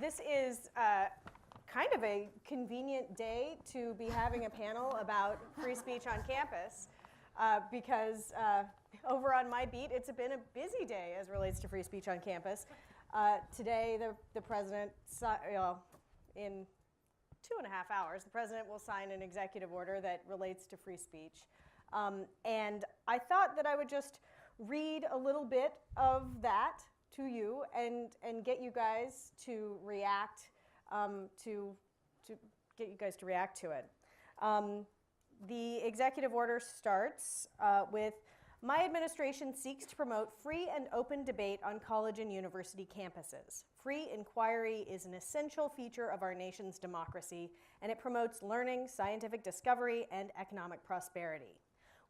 This is kind of a convenient day to be having a panel about free speech on campus because over on my beat, it's been a busy day as relates to free speech on campus. Today, the president, in 2.5 hours, the president will sign an executive order that relates to free speech. And I thought that I would just read a little bit of that to you and get you guys to react to it. The executive order starts with, my administration seeks to promote free and open debate on college and university campuses. Free inquiry is an essential feature of our nation's democracy, and it promotes learning, scientific discovery, and economic prosperity.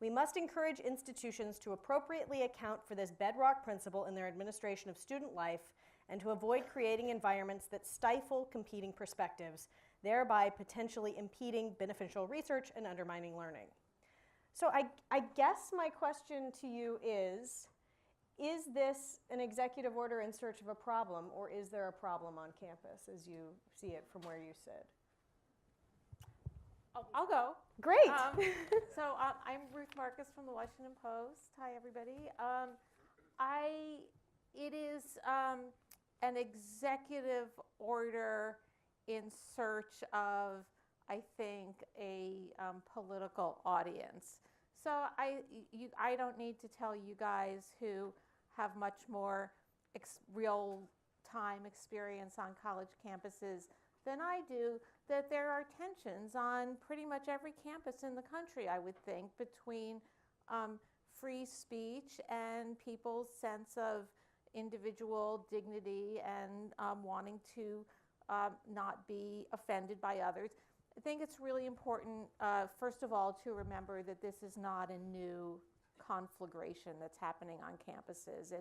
We must encourage institutions to appropriately account for this bedrock principle in their administration of student life and to avoid creating environments that stifle competing perspectives, thereby potentially impeding beneficial research and undermining learning. So I guess my question to you is this an executive order in search of a problem, or is there a problem on campus as you see it from where you sit? I'll go. Great. I'm Ruth Marcus from the Washington Post. Hi, everybody. It is an executive order in search of, I think, a political audience. So I don't need to tell you guys who have much more real-time experience on college campuses than I do, that there are tensions on pretty much every campus in the country, I would think, between free speech and people's sense of individual dignity and wanting to not be offended by others. I think it's really important, first of all, to remember that this is not a new conflagration that's happening on campuses.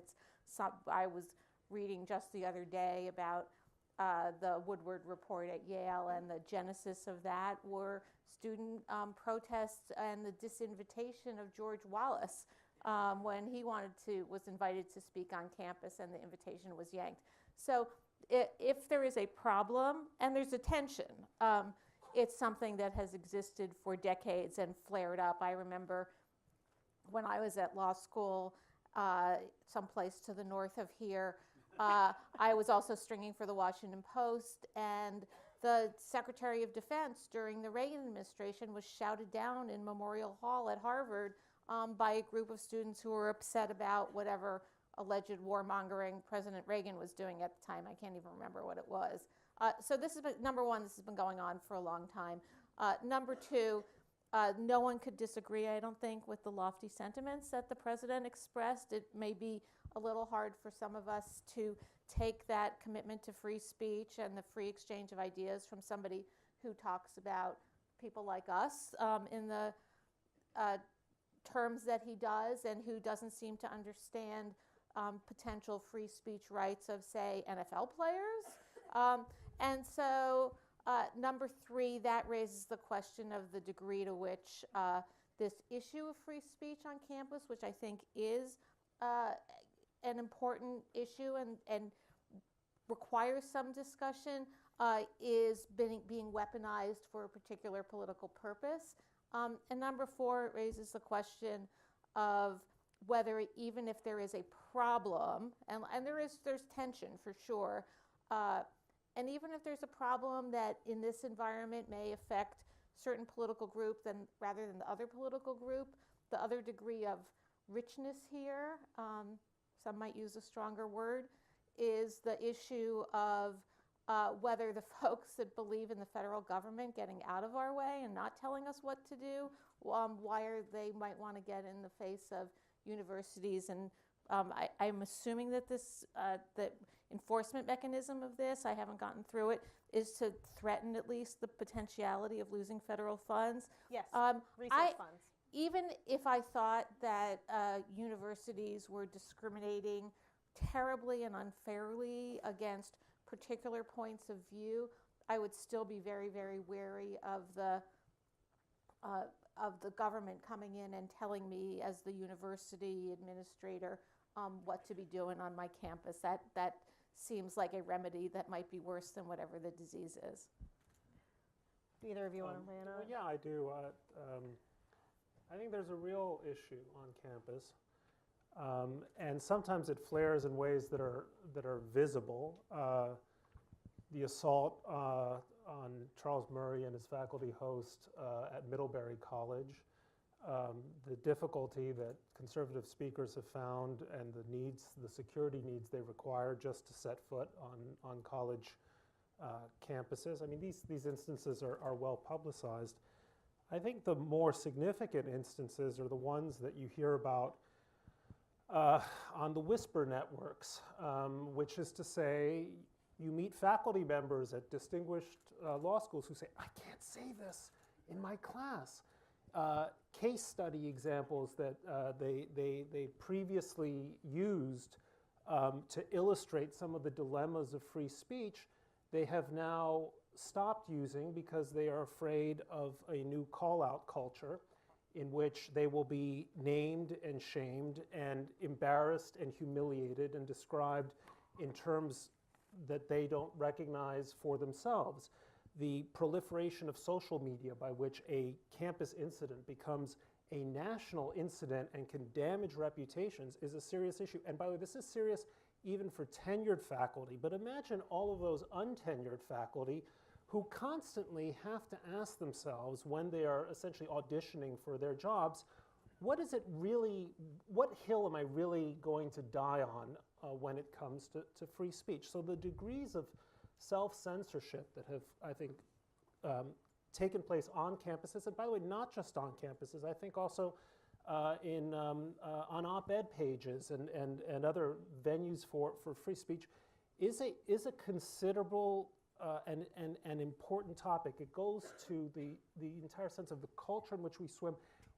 I was reading just the other day about the Woodward report at Yale, and the genesis of that were student protests and the disinvitation of George Wallace when he was invited to speak on campus, and the invitation was yanked. So if there is a problem and there's a tension, it's something that has existed for decades and flared up. I remember when I was at law school, someplace to the north of here, I was also stringing for the Washington Post, and the Secretary of Defense during the Reagan administration was shouted down in Memorial Hall at Harvard by a group of students who were upset about whatever alleged warmongering President Reagan was doing at the time. I can't even remember what it was. So this has been, number one, this has been going on for a long time. Number two, no one could disagree, I don't think, with the lofty sentiments that the president expressed. It may be a little hard for some of us to take that commitment to free speech and the free exchange of ideas from somebody who talks about people like us in the terms that he does, and who doesn't seem to understand potential free speech rights of, say, NFL players. And so number three, that raises the question of the degree to which this issue of free speech on campus, which I think is an important issue and requires some discussion, is being weaponized for a particular political purpose. And number four, it raises the question of whether, even if there is a problem, and there's tension for sure, and even if there's a problem that in this environment may affect certain political group rather than the other political group, the other degree of richness here, some might use a stronger word, is the issue of whether the folks that believe in the federal government getting out of our way and not telling us what to do, why they might want to get in the face of universities. And I'm assuming that the enforcement mechanism of this, I haven't gotten through it, is to threaten at least the potentiality of losing federal funds. Yes, research funds. Even if I thought that universities were discriminating terribly and unfairly against particular points of view, I would still be very, very wary of the government coming in and telling me, as the university administrator, what to be doing on my campus. That seems like a remedy that might be worse than whatever the disease is. Do either of you want to weigh in on Well, it? yeah, I do. I think there's a real issue on campus, and sometimes it flares in ways that are visible. The assault on Charles Murray and his faculty host at Middlebury College, the difficulty that conservative speakers have found, and the security needs they require just to set foot on college campuses. I mean, these instances are well publicized. I think the more significant instances are the ones that you hear about on the whisper networks, which is to say, you meet faculty members at distinguished law schools who say, I can't say this in my class. Case study examples that they previously used to illustrate some of the dilemmas of free speech, they have now stopped using because they are afraid of a new call-out culture in which they will be named and shamed and embarrassed and humiliated and described in terms that they don't recognize for themselves. The proliferation of social media by which a campus incident becomes a national incident and can damage reputations is a serious issue. And by the way, this is serious even for tenured faculty, but imagine all of those untenured faculty who constantly have to ask themselves when they are essentially auditioning for their jobs, what hill am I really going to die on when it comes to free speech? So the degrees of self-censorship that have, I think, taken place on campuses, and by the way, not just on campuses, I think also on op-ed pages and other venues for free speech, is a considerable and important topic. It goes to the entire sense of the culture in which we swim.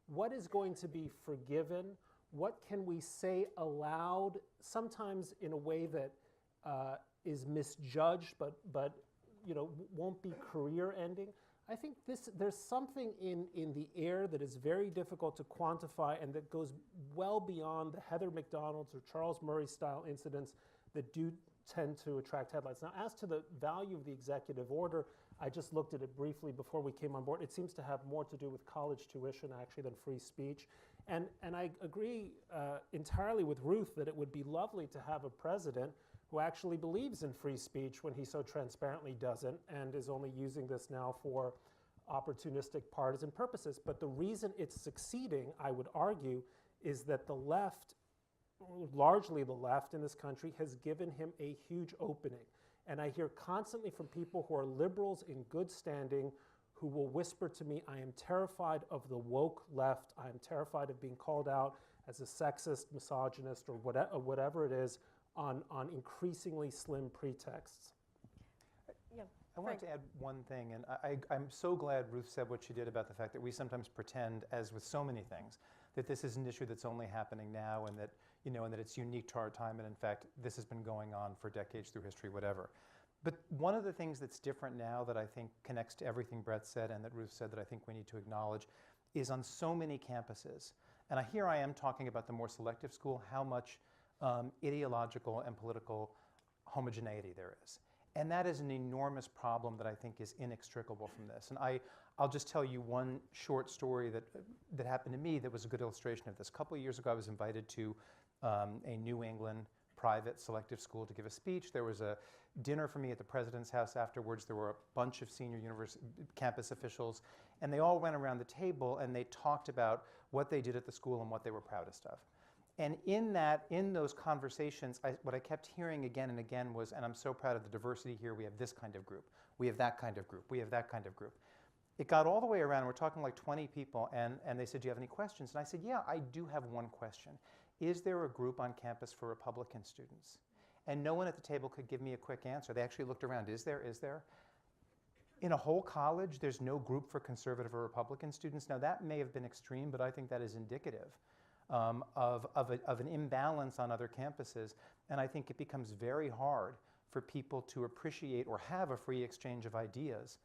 What is going to be forgiven? What can we say aloud, sometimes in a way that is misjudged, but won't be career-ending? I think there's something in the air that is very difficult to quantify and that goes well beyond the Heather McDonald's or Charles Murray style incidents that do tend to attract headlines. Now, as to the value of the executive order, I just looked at it briefly before we came on board. It seems to have more to do with college tuition actually than free speech. And I agree entirely with Ruth that it would be lovely to have a president who actually believes in free speech when he so transparently doesn't and is only using this now for opportunistic partisan purposes. But the reason it's succeeding, I would argue, is that the left, largely the left in this country, has given him a huge opening. And I hear constantly from people who are liberals in good standing who will whisper to me, I am terrified of the woke left. I am terrified of being called out as a sexist, misogynist, or whatever it is on increasingly slim pretexts. Yeah. I wanted to add one thing, and I'm so glad Ruth said what she did about the fact that we sometimes pretend, as with so many things, that this is an issue that's only happening now and that, and that it's unique to our time, and in fact, this has been going on for decades through history, whatever. But one of the things that's different now that I think connects to everything Bret said and that Ruth said that I think we need to acknowledge is on so many campuses, and here I am talking about the more selective school, how much ideological and political homogeneity there is. And that is an enormous problem that I think is inextricable from this. And I'll just tell you one short story that happened to me that was a good illustration of this. A couple of years ago, I was invited to a New England private selective school to give a speech. There was a dinner for me at the president's house afterwards. There were a bunch of senior campus officials, and they all went around the table and they talked about what they did at the school and what they were proudest of. And in those conversations, what I kept hearing again and again was, and I'm so proud of the diversity here, we have this kind of group, we have that kind of group, we have that kind of group. It got all the way around, and we're talking like 20 people, and they said, do you have any questions? And I said, yeah, I do have one question. Is there a group on campus for Republican students? And no one at the table could give me a quick answer. They actually looked around, is there? In a whole college, there's no group for conservative or Republican students. Now that may have been extreme, but I think that is indicative of an imbalance on other campuses, and I think it becomes very hard for people to appreciate or have a free exchange of ideas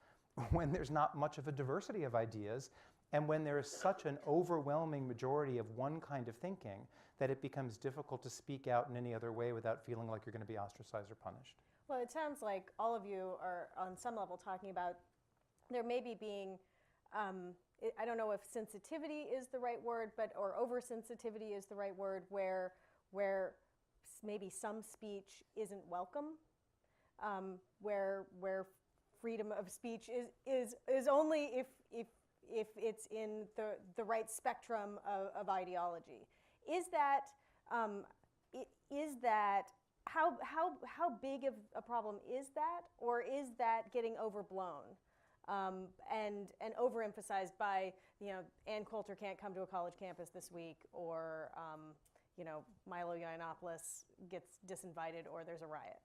when there's not much of a diversity of ideas, And when there is such an overwhelming majority of one kind of thinking, that it becomes difficult to speak out in any other way without feeling like you're going to be ostracized or punished. Well, it sounds like all of you are on some level talking about there may be being, I don't know if sensitivity is the right word, or oversensitivity is the right word, where maybe some speech isn't welcome, where freedom of speech is only if it's in the right spectrum of ideology. Is that how big of a problem is that, or is that getting overblown and overemphasized by, Ann Coulter can't come to a college campus this week, or Milo Yiannopoulos gets disinvited, or there's a riot?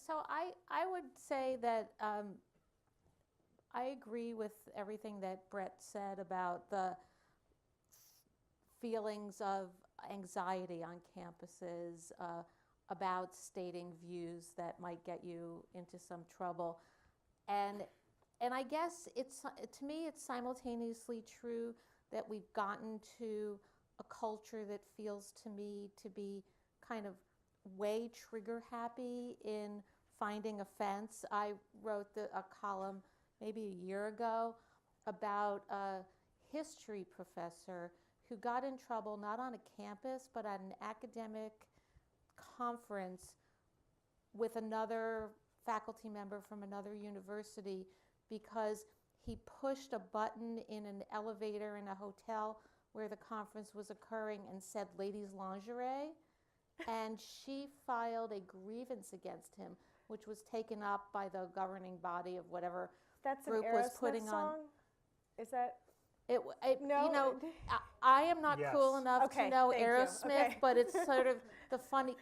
So I would say that I agree with everything that Bret said about the feelings of anxiety on campuses, about stating views that might get you into some trouble. And I guess to me it's simultaneously true that we've gotten to a culture that feels to me to be kind of way trigger happy in finding offense. I wrote a column maybe a year ago about a history professor who got in trouble not on a campus but at an academic conference with another faculty member from another university because he pushed a button in an elevator in a hotel where the conference was occurring and said ladies lingerie, and she filed a grievance against him, which was taken up by the governing body of whatever That's group an was Aerosmith putting song? on. Is that? No. I am not Yes. cool enough Okay, to know thank you. Aerosmith, Okay. but it's sort of the funny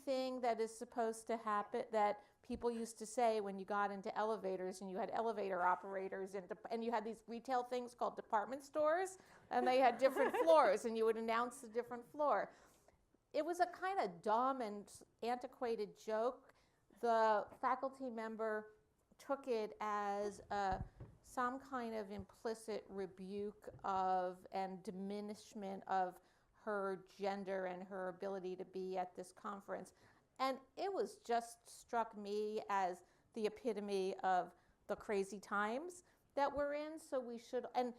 thing that is supposed to happen that people used to say when you got into elevators and you had elevator operators and you had these retail things called department stores, and they had different floors and you would announce the different floor. It was a kind of dumb and antiquated joke. The faculty member took it as some kind of implicit rebuke of and diminishment of her gender and her ability to be at this conference. And it was just struck me as the epitome of the crazy times that we're in. So we should, and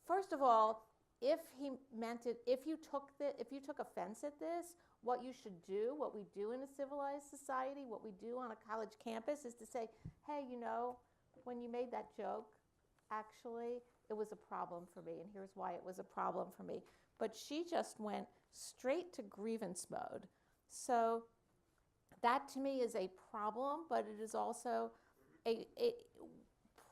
first of all, if he meant it, if you took offense at this, what you should do, what we do in a civilized society, what we do on a college campus is to say, hey, when you made that joke, actually, it was a problem for me, and here's why it was a problem for me. But she just went straight to grievance mode. So that to me is a problem, but it is also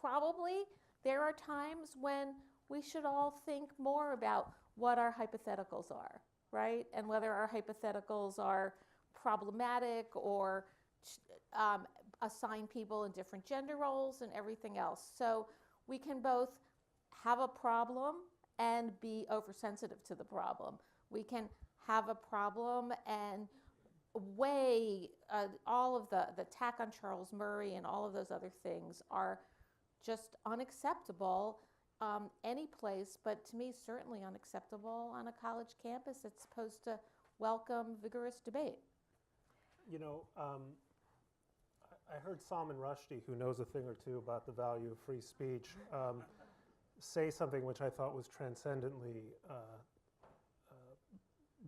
probably there are times when we should all think more about what our hypotheticals are, right? And whether our hypotheticals are problematic or assign people in different gender roles and everything else. So we can both have a problem and be oversensitive to the problem. We can have a problem and weigh all of the attack on Charles Murray and all of those other things are just unacceptable any place, but to me certainly unacceptable on a college campus that's supposed to welcome vigorous debate. I heard Salman Rushdie, who knows a thing or two about the value of free speech, say something which I thought was transcendently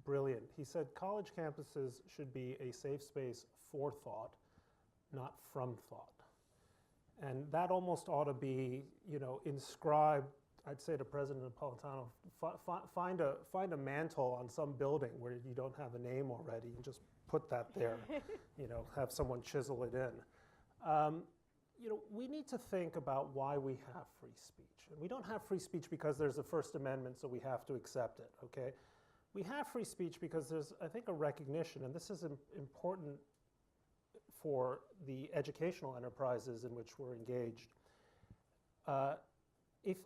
brilliant. He said college campuses should be a safe space for thought, not from thought. And that almost ought to be, inscribed, I'd say to President Napolitano, find a mantle on some building where you don't have a name already and just put that there, have someone chisel it in. We need to think about why we have free speech. And we don't have free speech because there's a First Amendment, so we have to accept it, okay? We have free speech because there's, I think, a recognition, and this is important for the educational enterprises in which we're engaged. If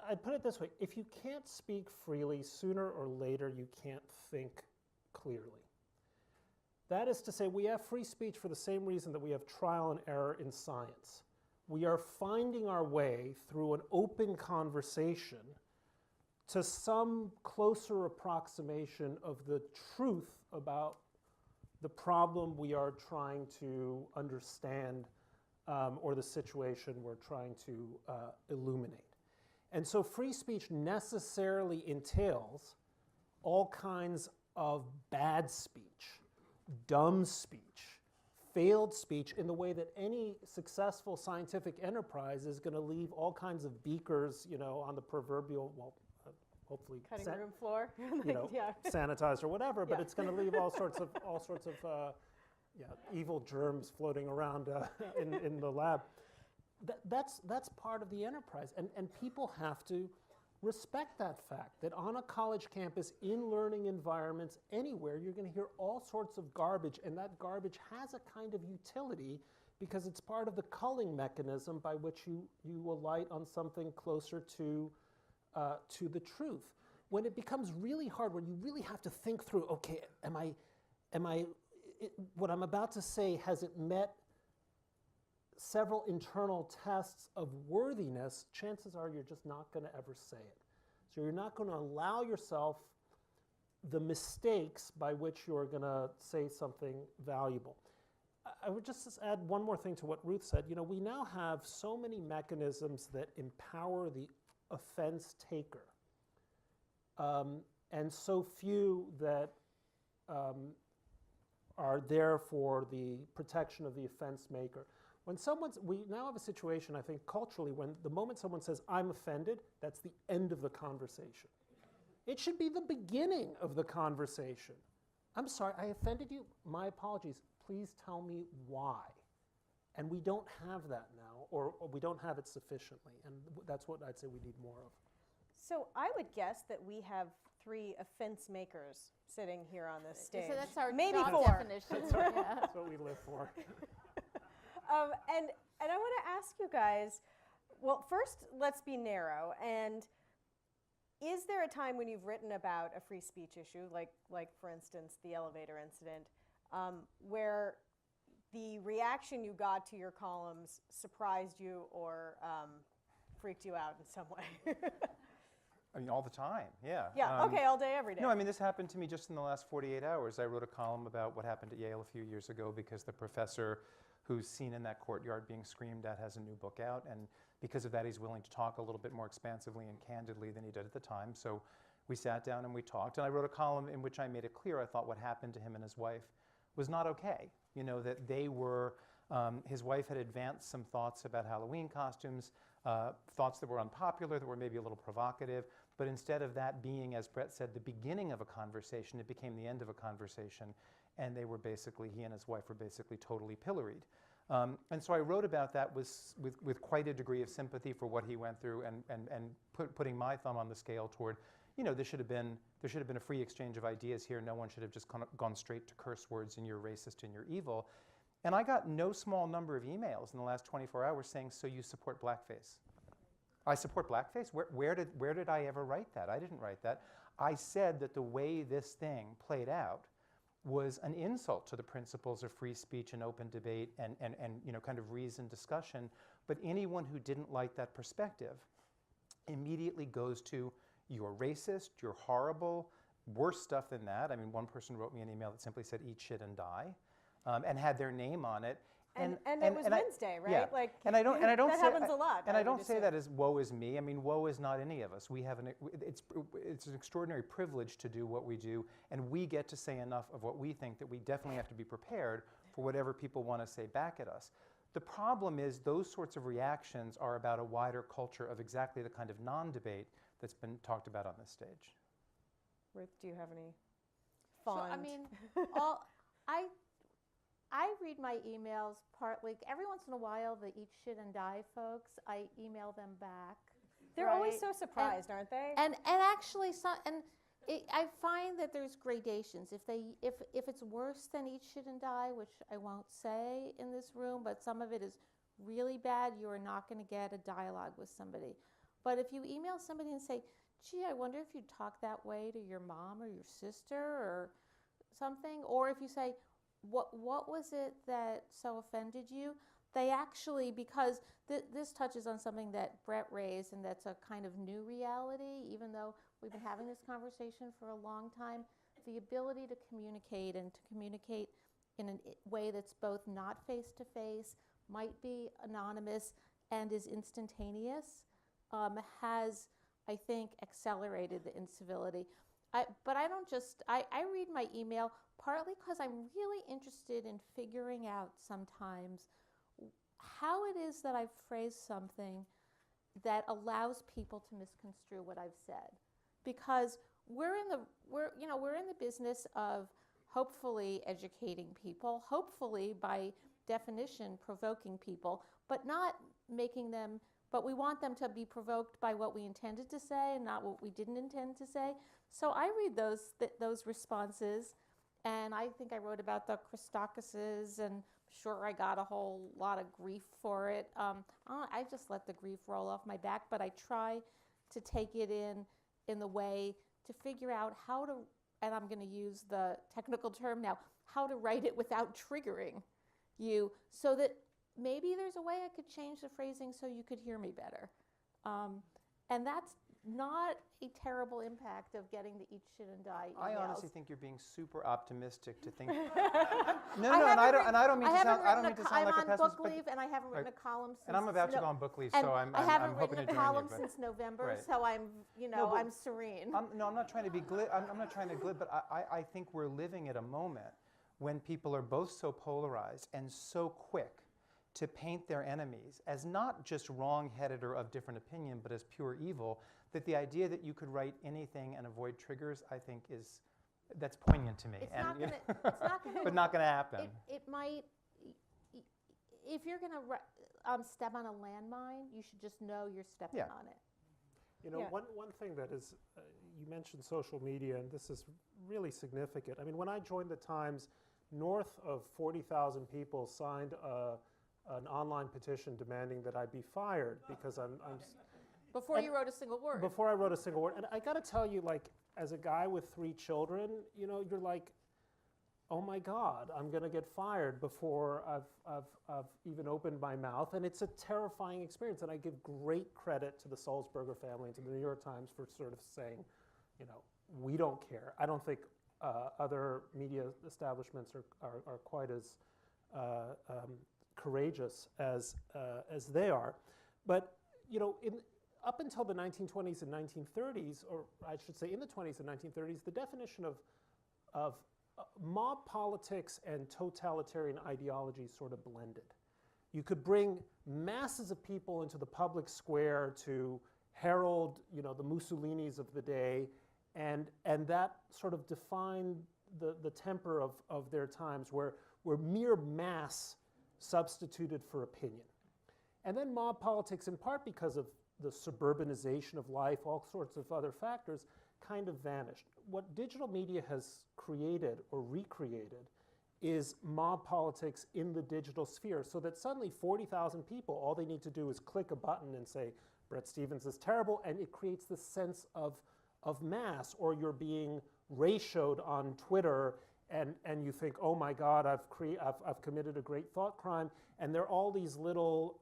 I'd put it this way, if you can't speak freely, sooner or later you can't think clearly. That is to say, we have free speech for the same reason that we have trial and error in science. We are finding our way through an open conversation to some closer approximation of the truth about the problem we are trying to understand or the situation we're trying to illuminate. And so free speech necessarily entails all kinds of bad speech, dumb speech, failed speech, in the way that any successful scientific enterprise is going to leave all kinds of beakers, on the proverbial, hopefully Cutting room floor. Yeah. sanitized or whatever, but Yeah. it's going to leave all sorts of evil germs floating around in the lab. That's part of the enterprise, and people have to respect that fact, that on a college campus, in learning environments, anywhere, you're going to hear all sorts of garbage, and that garbage has a kind of utility because it's part of the culling mechanism by which you alight on something closer to the truth. When it becomes really hard, when you really have to think through, okay, what I'm about to say, has it met several internal tests of worthiness, chances are you're just not going to ever say it. So you're not going to allow yourself the mistakes by which you're going to say something valuable. I would just add one more thing to what Ruth said. We now have so many mechanisms that empower the offense taker, and so few that are there for the protection of the offense maker. We now have a situation, I think, culturally, when the moment someone says, I'm offended, that's the end of the conversation. It should be the beginning of the conversation. I'm sorry, I offended you. My apologies. Please tell me why. And we don't have that now, or we don't have it sufficiently, and that's what I'd say we need more of. So I would guess that we have 3 offense makers sitting here on this stage. So that's our Maybe job 4. definition. Yeah. That's what we live for. And I want to ask you guys, well, first, let's be narrow. And is there a time when you've written about a free speech issue, like for instance, the elevator incident, where the reaction you got to your columns surprised you or freaked you out in some way? I mean, all the time, yeah. Yeah, okay, all day, every day. No, I mean, this happened to me just in the last 48 hours. I wrote a column about what happened at Yale a few years ago because the professor who's seen in that courtyard being screamed at has a new book out, and because of that, he's willing to talk a little bit more expansively and candidly than he did at the time. So we sat down and we talked, and I wrote a column in which I made it clear I thought what happened to him and his wife was not okay. That they were, his wife had advanced some thoughts about Halloween costumes, thoughts that were unpopular, that were maybe a little provocative, but instead of that being, as Bret said, the beginning of a conversation, it became the end of a conversation, and he and his wife were basically totally pilloried. And so I wrote about that with quite a degree of sympathy for what he went through, and putting my thumb on the scale toward, there should have been a free exchange of ideas here. No one should have just gone straight to curse words and you're racist and you're evil. And I got no small number of emails in the last 24 hours saying, so you support blackface? I support blackface? Where did I ever write that? I didn't write that. I said that the way this thing played out was an insult to the principles of free speech and open debate and kind of reasoned discussion. But anyone who didn't like that perspective immediately goes to, you're racist, you're horrible, worse stuff than that. I mean, one person wrote me an email that simply said, eat shit and die, and had their name on it. And it was Wednesday, right? Yeah. Like, and I don't that happens a lot. And I don't say that as woe is me. I mean, woe is not any of us. We have it's an extraordinary privilege to do what we do, and we get to say enough of what we think that we definitely have to be prepared for whatever people want to say back at us. The problem is those sorts of reactions are about a wider culture of exactly the kind of non-debate that's been talked about on this stage. Ruth, do you have any fond? So, I mean, I read my emails partly, every once in a while, the eat shit and die folks, I email them back. They're always so surprised, aren't they? And actually, I find that there's gradations. If it's worse than eat shit and die, which I won't say in this room, but some of it is really bad, you are not going to get a dialogue with somebody. But if you email somebody and say, gee, I wonder if you'd talk that way to your mom or your sister or something, or if you say, what was it that so offended you? They actually, because this touches on something that Bret raised, and that's a kind of new reality, even though we've been having this conversation for a long time, the ability to communicate and to communicate in a way that's both not face-to-face, might be anonymous, and is instantaneous, has, I think, accelerated the incivility. But I don't just, I read my email partly because I'm really interested in figuring out sometimes how it is that I've phrased something that allows people to misconstrue what I've said. Because we're in the business of hopefully educating people, hopefully by definition provoking people, but not making them, but we want them to be provoked by what we intended to say and not what we didn't intend to say. So I read those responses, and I think I wrote about the Christokases, and sure I got a whole lot of grief for it. I just let the grief roll off my back, but I try to take it in the way to figure out how to, and I'm going to use the technical term now, how to write it without triggering you, so that maybe there's a way I could change the phrasing so you could hear me better. And that's not a terrible impact of getting the eat, shit, and die emails. I honestly think you're being super optimistic to think. No, and I don't mean to sound like a pessimist. I'm on book leave, and I haven't written a column since. And I'm about to go on book leave, and so I'm I haven't hoping to written a join column you. since November, Right. so I'm, No, but I'm serene. I'm not trying to be glib. I'm not trying to glib, but I think we're living at a moment when people are both so polarized and so quick to paint their enemies as not just wrong-headed or of different opinion, but as pure evil, that the idea that you could write anything and avoid triggers, I think that's poignant to me. It's and, not you gonna, know, it's not gonna, but not going to happen. It might, if you're gonna step on a landmine, you should just know you're stepping Yeah. on it. You know, Yeah. one thing that is, you mentioned social media, and this is really significant. I mean, when I joined the Times, north of 40,000 people signed an online petition demanding that I be fired because I'm Before you wrote a single word. before I wrote a single word. And I got to tell you, like, as a guy with 3 children, you know, you're like, oh my God, I'm going to get fired before I've even opened my mouth. And it's a terrifying experience. And I give great credit to the Sulzberger family and to the New York Times for sort of saying, you know, we don't care. I don't think other media establishments are quite as courageous as they are. But, you know, up until the 1920s and 1930s, or I should say in the 20s and 1930s, the definition of mob politics and totalitarian ideology sort of blended. You could bring masses of people into the public square to herald, you know, the Mussolinis of the day, and that sort of defined the temper of their times, where mere mass substituted for opinion. And then mob politics, in part because of the suburbanization of life, all sorts of other factors, kind of vanished. What digital media has created or recreated is mob politics in the digital sphere, so that suddenly 40,000 people, all they need to do is click a button and say, Bret Stephens is terrible, and it creates this sense of mass. Or you're being ratioed on Twitter, and you think, oh my God, I've committed a great thought crime, and there are all these little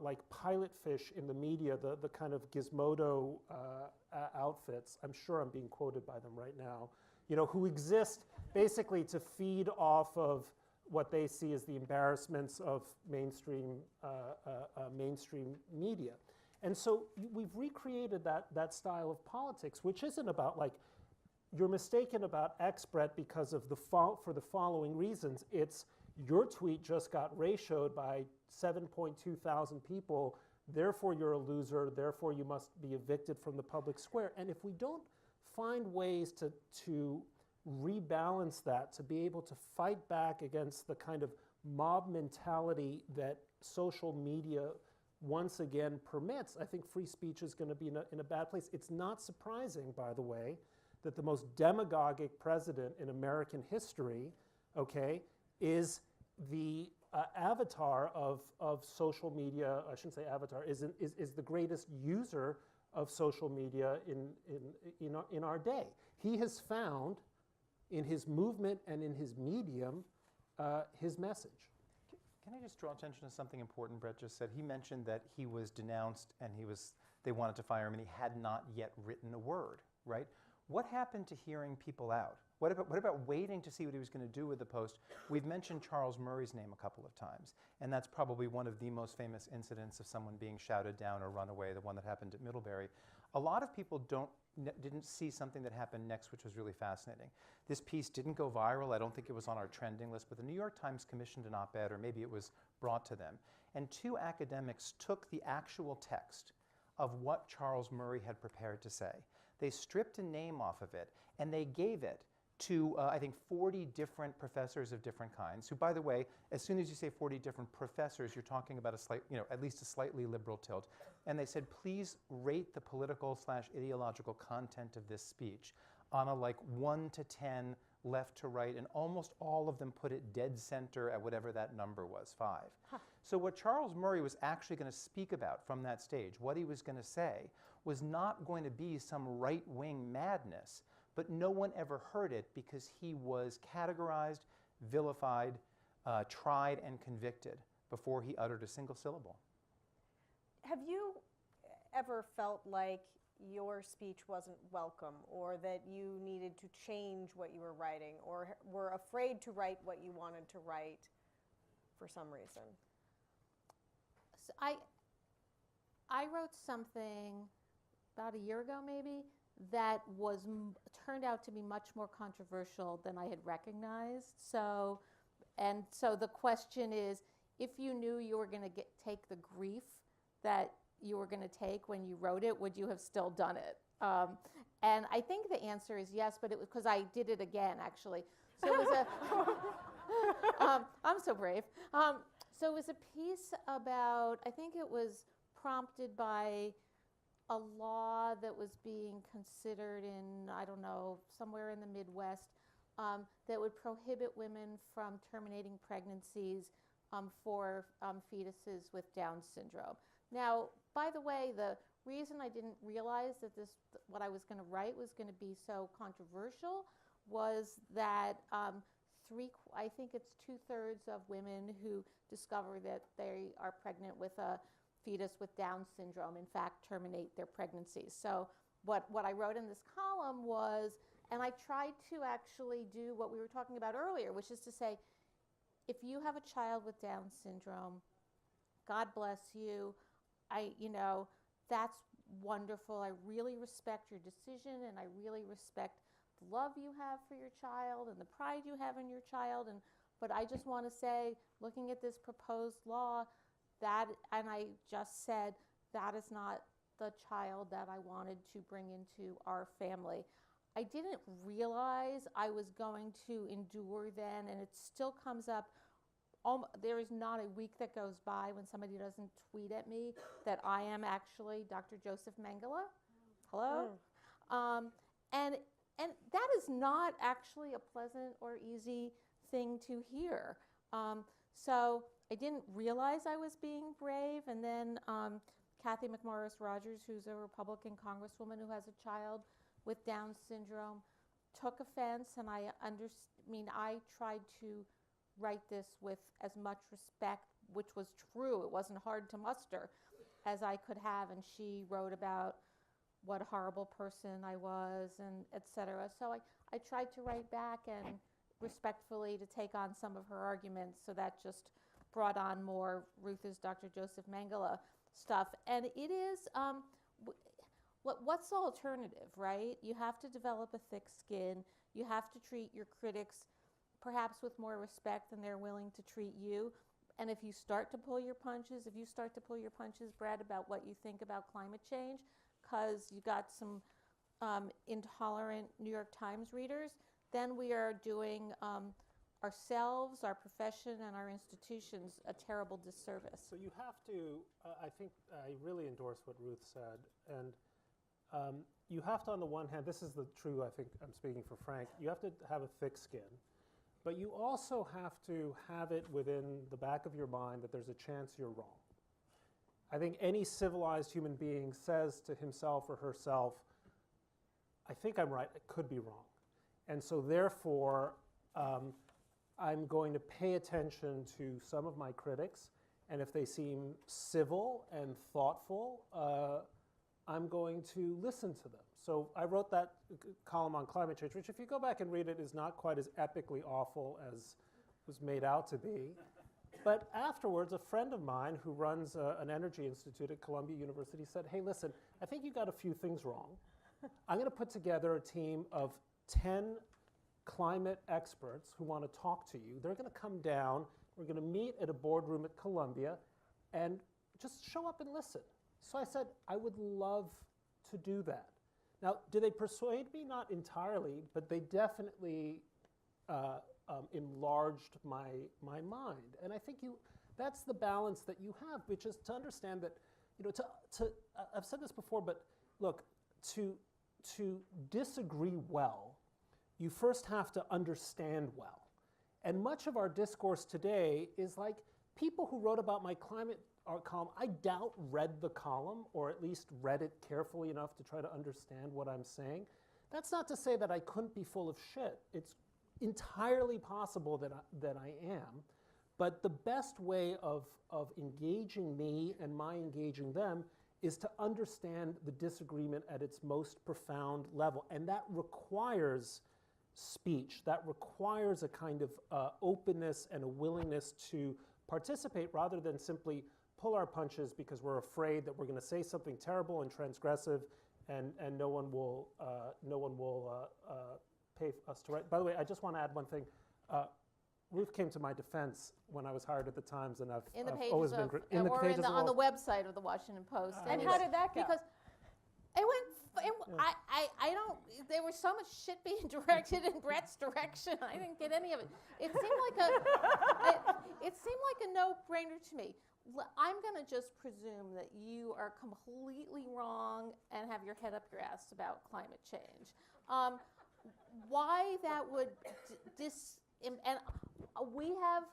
like pilot fish in the media, the kind of Gizmodo outfits. I'm sure I'm being quoted by them right now, you know, who exist basically to feed off of what they see as the embarrassments of mainstream media. And so we've recreated that style of politics, which isn't about, like, you're mistaken about X, Bret, because of for the following reasons. It's your tweet just got ratioed by 7.2 thousand people, therefore you're a loser, therefore you must be evicted from the public square. And if we don't find ways to rebalance that, to be able to fight back against the kind of mob mentality that social media once again permits, I think free speech is going to be in a bad place. It's not surprising, by the way, that the most demagogic president in American history, okay, is the avatar of social media. I shouldn't say avatar, is the greatest user of social media in our day. He has found in his movement and in his medium, his message. Can I just draw attention to something important Bret just said? He mentioned that he was denounced and they wanted to fire him and he had not yet written a word, right? What happened to hearing people out? What about waiting to see what he was going to do with the post? We've mentioned Charles Murray's name a couple of times, and that's probably one of the most famous incidents of someone being shouted down or run away, the one that happened at Middlebury. A lot of people didn't see something that happened next, which was really fascinating. This piece didn't go viral. I don't think it was on our trending list, but the New York Times commissioned an op-ed, or maybe it was brought to them. And two academics took the actual text of what Charles Murray had prepared to say. They stripped a name off of it, and they gave it to, I think, 40 different professors of different kinds, who, by the way, as soon as you say 40 different professors, you're talking about at least a slightly liberal tilt. And they said, please rate the political/ideological content of this speech on a 1 to 10, left to right, and almost all of them put it dead center at whatever that number was, 5. Huh. So what Charles Murray was actually going to speak about from that stage, what he was going to say, was not going to be some right-wing madness, but no one ever heard it because he was categorized, vilified, tried, and convicted before he uttered a single syllable. Have you ever felt like your speech wasn't welcome, or that you needed to change what you were writing, or were afraid to write what you wanted to write for some reason? So I wrote something about a year ago maybe that turned out to be much more controversial than I had recognized. So the question is, if you knew you were going to take the grief that you were going to take when you wrote it, would you have still done it? And I think the answer is yes, but it was because I did it again, actually. So it was I'm so brave. So it was a piece about, I think it was prompted by a law that was being considered in, I don't know, somewhere in the Midwest, that would prohibit women from terminating pregnancies for fetuses with Down syndrome. Now, by the way, the reason I didn't realize that what I was going to write was going to be so controversial was that I think it's 2/3 of women who discover that they are pregnant with a fetus with Down syndrome, in fact, terminate their pregnancies. So what I wrote in this column was, and I tried to actually do what we were talking about earlier, which is to say, if you have a child with Down syndrome, God bless you. That's wonderful. I really respect your decision, and I really respect the love you have for your child and the pride you have in your child. But I just want to say, looking at this proposed law, and I just said, that is not the child that I wanted to bring into our family. I didn't realize I was going to endure then, and it still comes up. There is not a week that goes by when somebody doesn't tweet at me that I am actually Dr. Joseph Mengele. Hello? And that is not actually a pleasant or easy thing to hear. So I didn't realize I was being brave, and then Kathy McMorris Rogers, who's a Republican congresswoman who has a child with Down syndrome, took offense, and I tried to write this with as much respect, which was true, it wasn't hard to muster, as I could have, and she wrote about what a horrible person I was, and et cetera. So I tried to write back and respectfully to take on some of her arguments, so that just brought on more Ruth is Dr. Joseph Mengele stuff. And it is, what's the alternative, right? You have to develop a thick skin. You have to treat your critics perhaps with more respect than they're willing to treat you. And if you start to pull your punches, Brad, about what you think about climate change, because you got some intolerant New York Times readers, then we are doing ourselves, our profession, and our institutions a terrible disservice. So you have to, I think I really endorse what Ruth said, and you have to, on the one hand, this is the true, I think I'm speaking for Frank, you have to have a thick skin, but you also have to have it within the back of your mind that there's a chance you're wrong. I think any civilized human being says to himself or herself, I think I'm right, I could be wrong. And so therefore, I'm going to pay attention to some of my critics, and if they seem civil and thoughtful, I'm going to listen to them. So I wrote that column on climate change, which if you go back and read it is not quite as epically awful as was made out to be. But afterwards, a friend of mine who runs an energy institute at Columbia University said, hey, listen, I think you got a few things wrong. I'm going to put together a team of 10 climate experts who want to talk to you. They're going to come down. We're going to meet at a boardroom at Columbia and just show up and listen. So I said, I would love to do that. Now, did they persuade me? Not entirely, but they definitely enlarged my mind. And I think that's the balance that you have, which is to understand that, I've said this before, but look, to disagree well, you first have to understand well. And much of our discourse today is like people who wrote about my climate column, I doubt read the column, or at least read it carefully enough to try to understand what I'm saying. That's not to say that I couldn't be full of shit. It's entirely possible that I am, but the best way of engaging me and my engaging them is to understand the disagreement at its most profound level. And that requires speech. That requires a kind of openness and a willingness to participate rather than simply pull our punches because we're afraid that we're going to say something terrible and transgressive and no one will pay us to write. By the way, I just want to add one thing. Ruth came to my defense when I was hired at the Times, and I've always been on the website of the Washington Post. And how did that go? Because it went. I don't. There was so much shit being directed in Bret's direction. I didn't get any of it. It seemed like a no-brainer to me. I'm going to just presume that you are completely wrong and have your head up your ass about climate change. Why that would and we have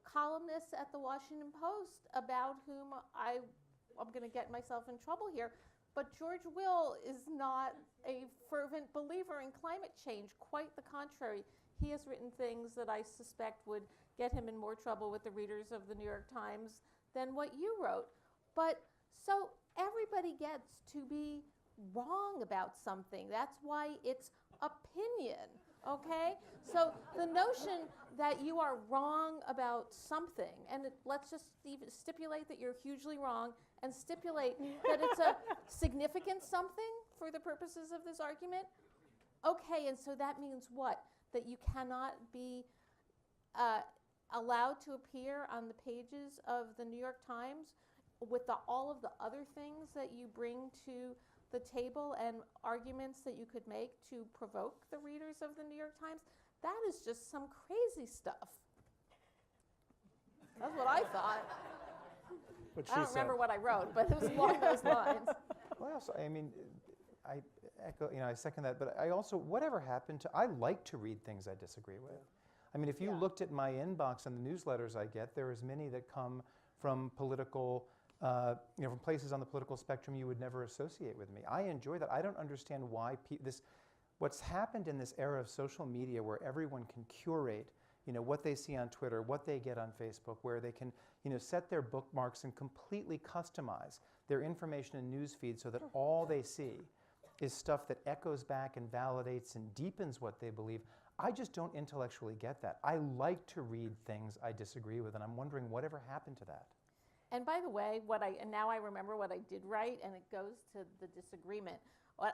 columnists at the Washington Post about whom I'm going to get myself in trouble here, but George Will is not a fervent believer in climate change. Quite the contrary. He has written things that I suspect would get him in more trouble with the readers of the New York Times than what you wrote. But so everybody gets to be wrong about something. That's why it's opinion, okay? So the notion that you are wrong about something, and let's just stipulate that you're hugely wrong and stipulate that it's a significant something for the purposes of this argument. Okay, and so that means what? That you cannot be allowed to appear on the pages of the New York Times with all of the other things that you bring to the table and arguments that you could make to provoke the readers of the New York Times. That is just some crazy stuff. That's what I thought. I don't remember what I wrote, but it was along those lines. Well, also, I mean, I echo, I second that, but I also, whatever happened to, I like to read things I disagree with. I mean, if you looked at my inbox and the newsletters I get, there is many that come from political, from places on the political spectrum you would never associate with me. I enjoy that. I don't understand why what's happened in this era of social media where everyone can curate, what they see on Twitter, what they get on Facebook, where they can, set their bookmarks and completely customize their information and news feed so that all they see is stuff that echoes back and validates and deepens what they believe. I just don't intellectually get that. I like to read things I disagree with, and I'm wondering whatever happened to that. And by the way, now I remember what I did write, and it goes to the disagreement.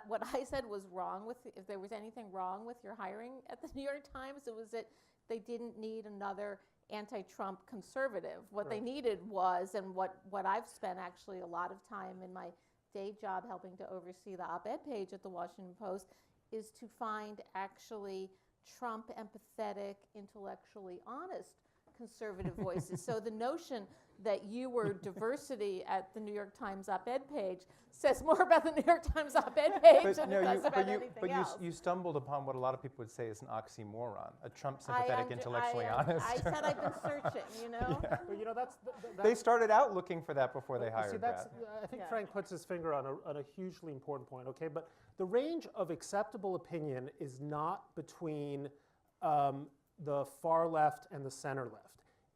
What I said was wrong if there was anything wrong with your hiring at the New York Times, it was that they didn't need another anti-Trump conservative. What they needed was, and what I've spent actually a lot of time in my day job helping to oversee the op-ed page at the Washington Post, is to find actually Trump empathetic, intellectually honest conservative voices. So the notion that you were diversity at the New York Times op-ed page says more about the New York Times op-ed page than it does about anything else. You stumbled upon what a lot of people would say is an oxymoron, a Trump sympathetic, intellectually honest. I said I've been searching, you know? Yeah. But you know, that's They started out looking for that before they see, hired that's, Bret. I think Yeah. Frank puts his finger on a hugely important point, okay? But the range of acceptable opinion is not between the far left and the center left.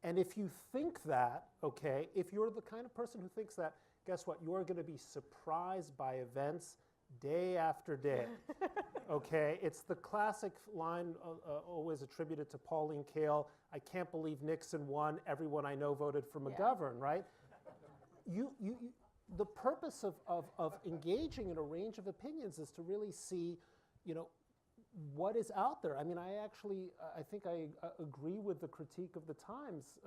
And if you think that, okay, if you're the kind of person who thinks that, guess what? You're going to be surprised by events day after day, okay? It's the classic line always attributed to Pauline Kael, I can't believe Nixon won, everyone I know voted for McGovern, right? The purpose of engaging in a range of opinions is to really see, you know, what is out there. I mean, I think I agree with the critique of the Times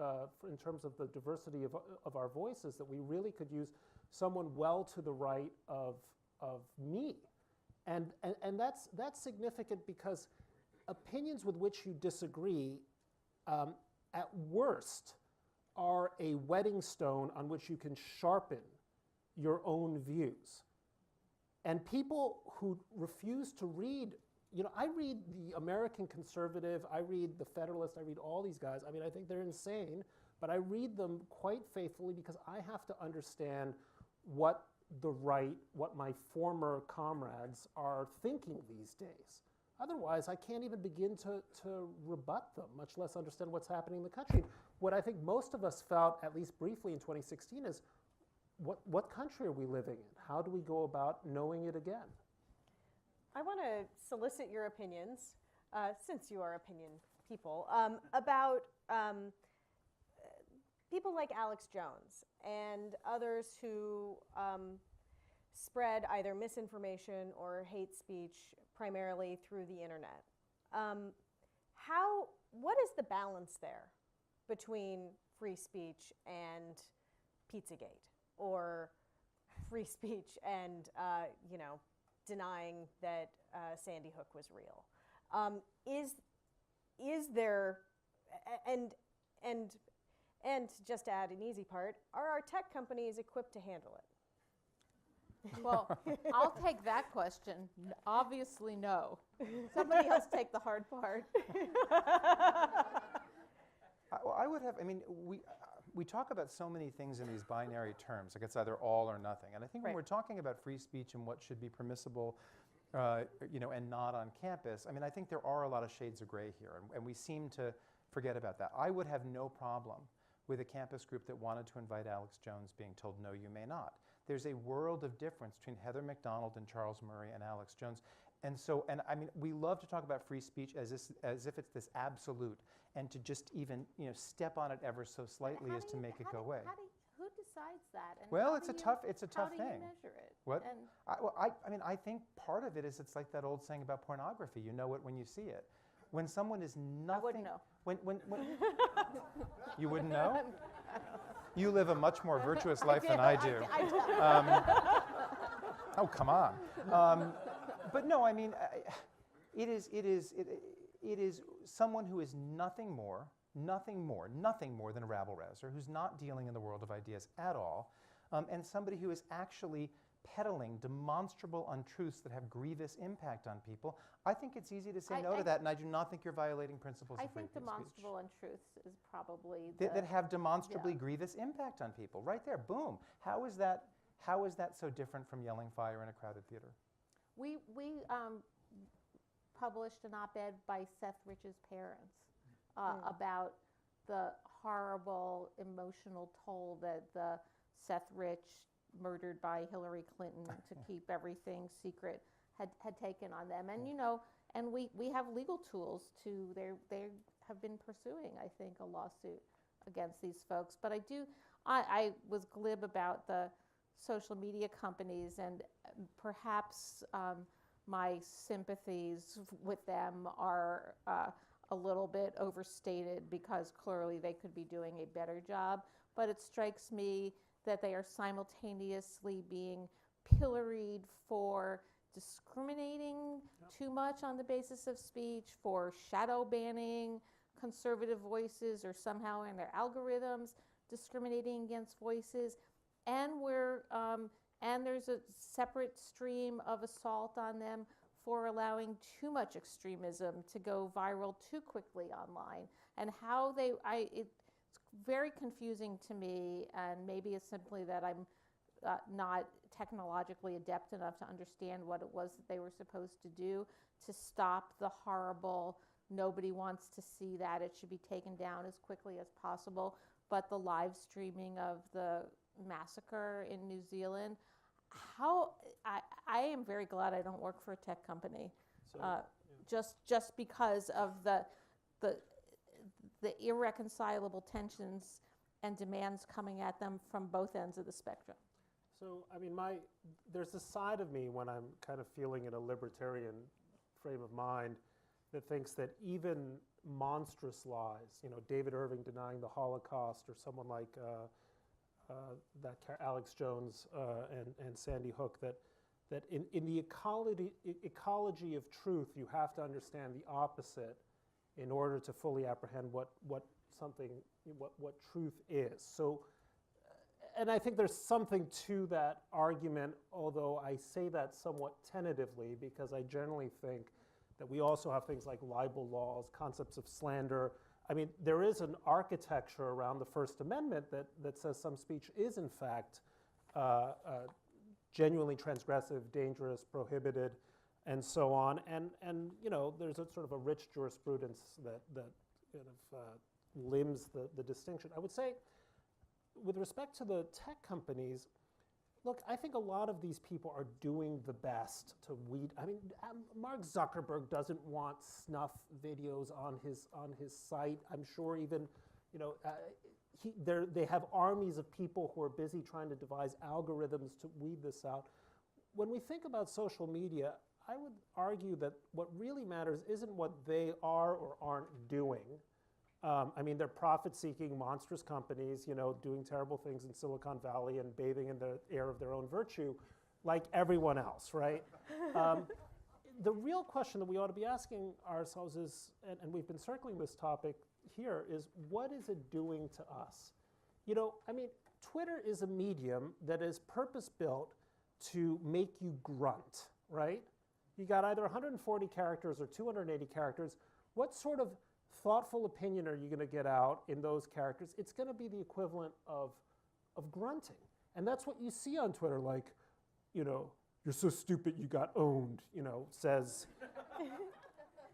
in terms of the diversity of our voices, that we really could use someone well to the right of me. And that's significant because opinions with which you disagree, at worst, are a wedding stone on which you can sharpen your own views. And people who refuse to read, you know, I read the American Conservative, I read the Federalist, I read all these guys. I mean, I think they're insane, but I read them quite faithfully because I have to understand what the right, what my former comrades are thinking these days. Otherwise, I can't even begin to rebut them, much less understand what's happening in the country. What I think most of us felt, at least briefly in 2016, is what country are we living in? How do we go about knowing it again? I want to solicit your opinions, since you are opinion people, about people like Alex Jones and others who spread either misinformation or hate speech primarily through the internet. What is the balance there between free speech and Pizzagate, or free speech and denying that Sandy Hook was real? Is there, and just to add an easy part, are our tech companies equipped to handle it? Well, I'll take that question. Obviously, no. Somebody else take the hard part. I would have, I mean, we talk about so many things in these binary terms, like it's either all or nothing. And I think when we're talking about free speech and what should be permissible, and not on campus, I mean, I think there are a lot of shades of gray here, and we seem to forget about that. I would have no problem with a campus group that wanted to invite Alex Jones being told, no, you may not. There's a world of difference between Heather McDonald and Charles Murray and Alex Jones. And so, and I mean, we love to talk about free speech as if it's this absolute, and to just even, step on it ever so slightly as to make it go away. Who decides that? And well, how it's do a you- tough thing. How do you measure it? What? And I mean, I think part of it is it's like that old saying about pornography. You know it when you see it. When someone is nothing. I wouldn't know. When you wouldn't know? You live a much more virtuous life than I do. Oh, come on. But no, I mean, it is someone who is nothing more than a rabble-rouser, who's not dealing in the world of ideas at all, and somebody who is actually peddling demonstrable untruths that have grievous impact on people. I think it's easy to say no to that, and I do not think you're violating principles of free I think speech. demonstrable untruths is probably That have demonstrably grievous impact on people, right there, boom. How is that so different from yelling fire in a crowded theater? We published an op-ed by Seth Rich's parents about the horrible emotional toll that the Seth Rich, murdered by Hillary Clinton to keep everything secret, had taken on them. And and we have legal tools to, they have been pursuing, I think, a lawsuit against these folks. But I was glib about the social media companies, and perhaps my sympathies with them are a little bit overstated, because clearly they could be doing a better job. But it strikes me that they are simultaneously being pilloried for discriminating too much on the basis of speech, for shadow banning conservative voices or somehow in their algorithms discriminating against voices, and there's a separate stream of assault on them for allowing too much extremism to go viral too quickly online, and how it's very confusing to me, and maybe it's simply that I'm not technologically adept enough to understand what it was that they were supposed to do to stop the horrible, nobody wants to see that, it should be taken down as quickly as possible, but the live streaming of the massacre in New Zealand, I am very glad I don't work for a tech company, just because of the irreconcilable tensions and demands coming at them from both ends of the spectrum. So, I mean, there's a side of me when I'm kind of feeling in a libertarian frame of mind that thinks that even monstrous lies, David Irving denying the Holocaust, or someone like Alex Jones and Sandy Hook, that in the ecology of truth, you have to understand the opposite in order to fully apprehend what truth is. So, and I think there's something to that argument, although I say that somewhat tentatively, because I generally think that we also have things like libel laws, concepts of slander. I mean, there is an architecture around the First Amendment that says some speech is, in fact, genuinely transgressive, dangerous, prohibited, and so on. And there's a sort of a rich jurisprudence that kind of limbs the distinction. I would say, with respect to the tech companies, look, I think a lot of these people are doing the best to weed. I mean, Mark Zuckerberg doesn't want snuff videos on his site. I'm sure even, they have armies of people who are busy trying to devise algorithms to weed this out. When we think about social media, I would argue that what really matters isn't what they are or aren't doing. I mean, they're profit-seeking, monstrous companies, doing terrible things in Silicon Valley and bathing in the air of their own virtue, like everyone else, right? The real question that we ought to be asking ourselves is, and we've been circling this topic here, is what is it doing to us? I mean, Twitter is a medium that is purpose-built to make you grunt, right? You got either 140 characters or 280 characters. What sort of thoughtful opinion are you going to get out in those characters? It's going to be the equivalent of grunting. And that's what you see on Twitter, like, you're so stupid you got owned, says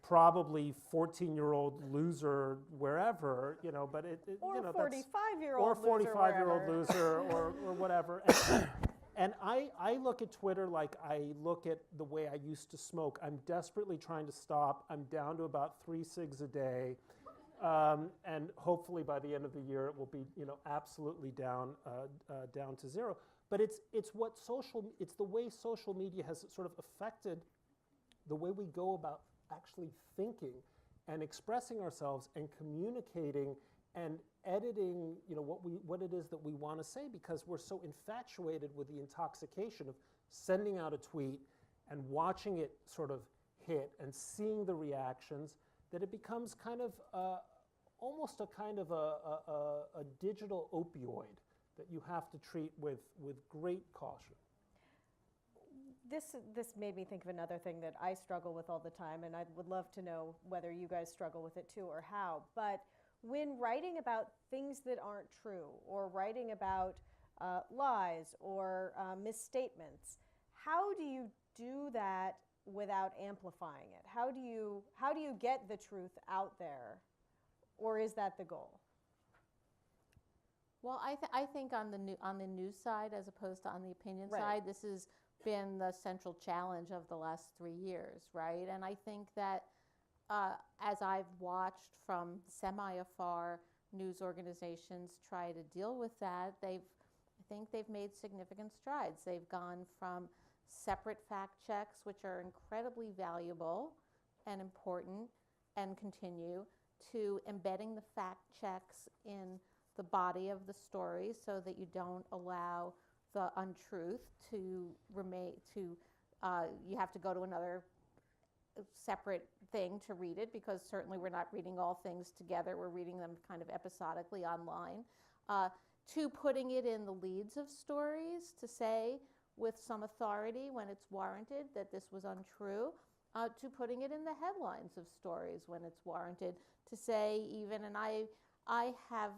probably 14-year-old loser wherever, but or 45-year-old or loser 45-year-old loser or whatever. And I look at Twitter like I look at the way I used to smoke. I'm desperately trying to stop. I'm down to about 3 cigs a day. And hopefully by the end of the year, it will be absolutely down to zero. But it's the way social media has sort of affected the way we go about actually thinking and expressing ourselves and communicating and editing, what it is that we want to say, because we're so infatuated with the intoxication of sending out a tweet and watching it sort of hit and seeing the reactions that it becomes kind of almost a kind of a digital opioid that you have to treat with great caution. This made me think of another thing that I struggle with all the time, and I would love to know whether you guys struggle with it too or how. But when writing about things that aren't true, or writing about lies or misstatements, how do you do that without amplifying it? How do you get the truth out there, or is that the goal? Well, I think on the news side, as opposed to on the opinion side, this has been the central challenge of the last 3 years, right? And I think that as I've watched from semi-afar news organizations try to deal with that, I think they've made significant strides. They've gone from separate fact checks, which are incredibly valuable and important and continue, to embedding the fact checks in the body of the story so that you don't allow the untruth to remain, you have to go to another separate thing to read it, because certainly we're not reading all things together. We're reading them kind of episodically online. To putting it in the leads of stories to say with some authority when it's warranted that this was untrue, to putting it in the headlines of stories when it's warranted, to say even, and I have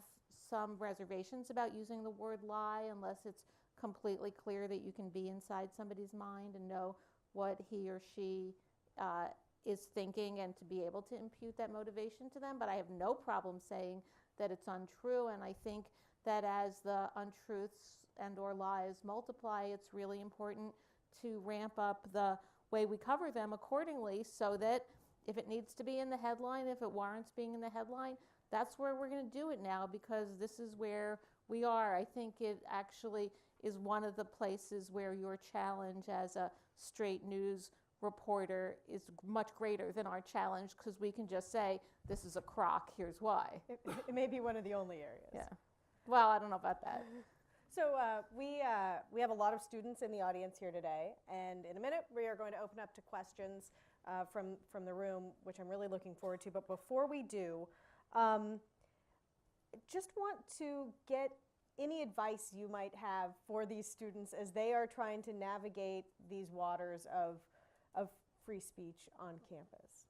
some reservations about using the word lie unless it's completely clear that you can be inside somebody's mind and know what he or she is thinking, and to be able to impute that motivation to them. But I have no problem saying that it's untrue, and I think that as the untruths and or lies multiply, it's really important to ramp up the way we cover them accordingly, so that if it needs to be in the headline, if it warrants being in the headline, that's where we're going to do it now, because this is where we are. I think it actually is one of the places where your challenge as a straight news reporter is much greater than our challenge, because we can just say, this is a crock, here's why. It may be one of the only areas. Yeah. Well, I don't know about that. So we have a lot of students in the audience here today, and in a minute we are going to open up to questions from the room, which I'm really looking forward to. But before we do, just want to get any advice you might have for these students as they are trying to navigate these waters of free speech on campus.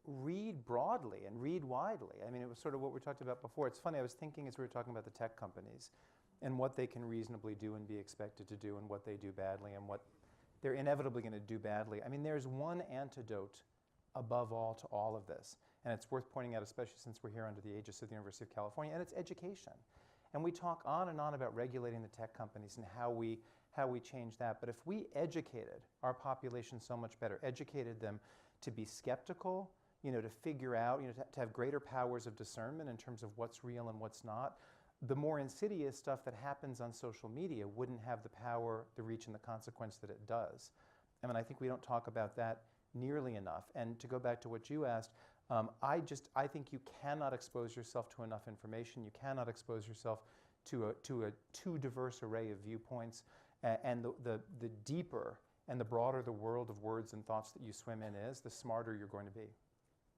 Read broadly and read widely. I mean, it was sort of what we talked about before. It's funny, I was thinking as we were talking about the tech companies and what they can reasonably do and be expected to do, and what they do badly and what they're inevitably going to do badly. I mean, there's one antidote above all to all of this, and it's worth pointing out, especially since we're here under the aegis of the University of California, and it's education. And we talk on and on about regulating the tech companies and how we change that. But if we educated our population so much better, educated them to be skeptical, to figure out, to have greater powers of discernment in terms of what's real and what's not, the more insidious stuff that happens on social media wouldn't have the power, the reach, and the consequence that it does. I mean, I think we don't talk about that nearly enough. And to go back to what you asked, I think you cannot expose yourself to enough information. You cannot expose yourself to a too diverse array of viewpoints. And the deeper and the broader the world of words and thoughts that you swim in is, the smarter you're going to be.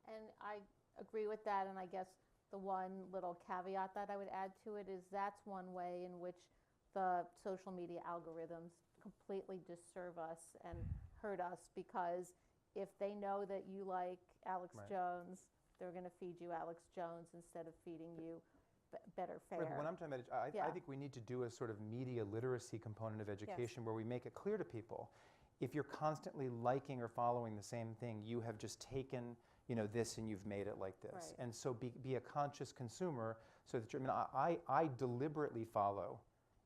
And I agree with that, and I guess the one little caveat that I would add to it is that's one way in which the social media algorithms completely disserve us and hurt us, because if they know that you like Alex Right. Jones, they're going to feed you Alex Jones instead of feeding you better fare. Right, but when I'm talking about it, I think we need to do a sort of media literacy component of education where we make it clear to people, if you're constantly liking or following the same thing, you have just taken this and you've made it like this. Right. And so be a conscious consumer, so that I deliberately follow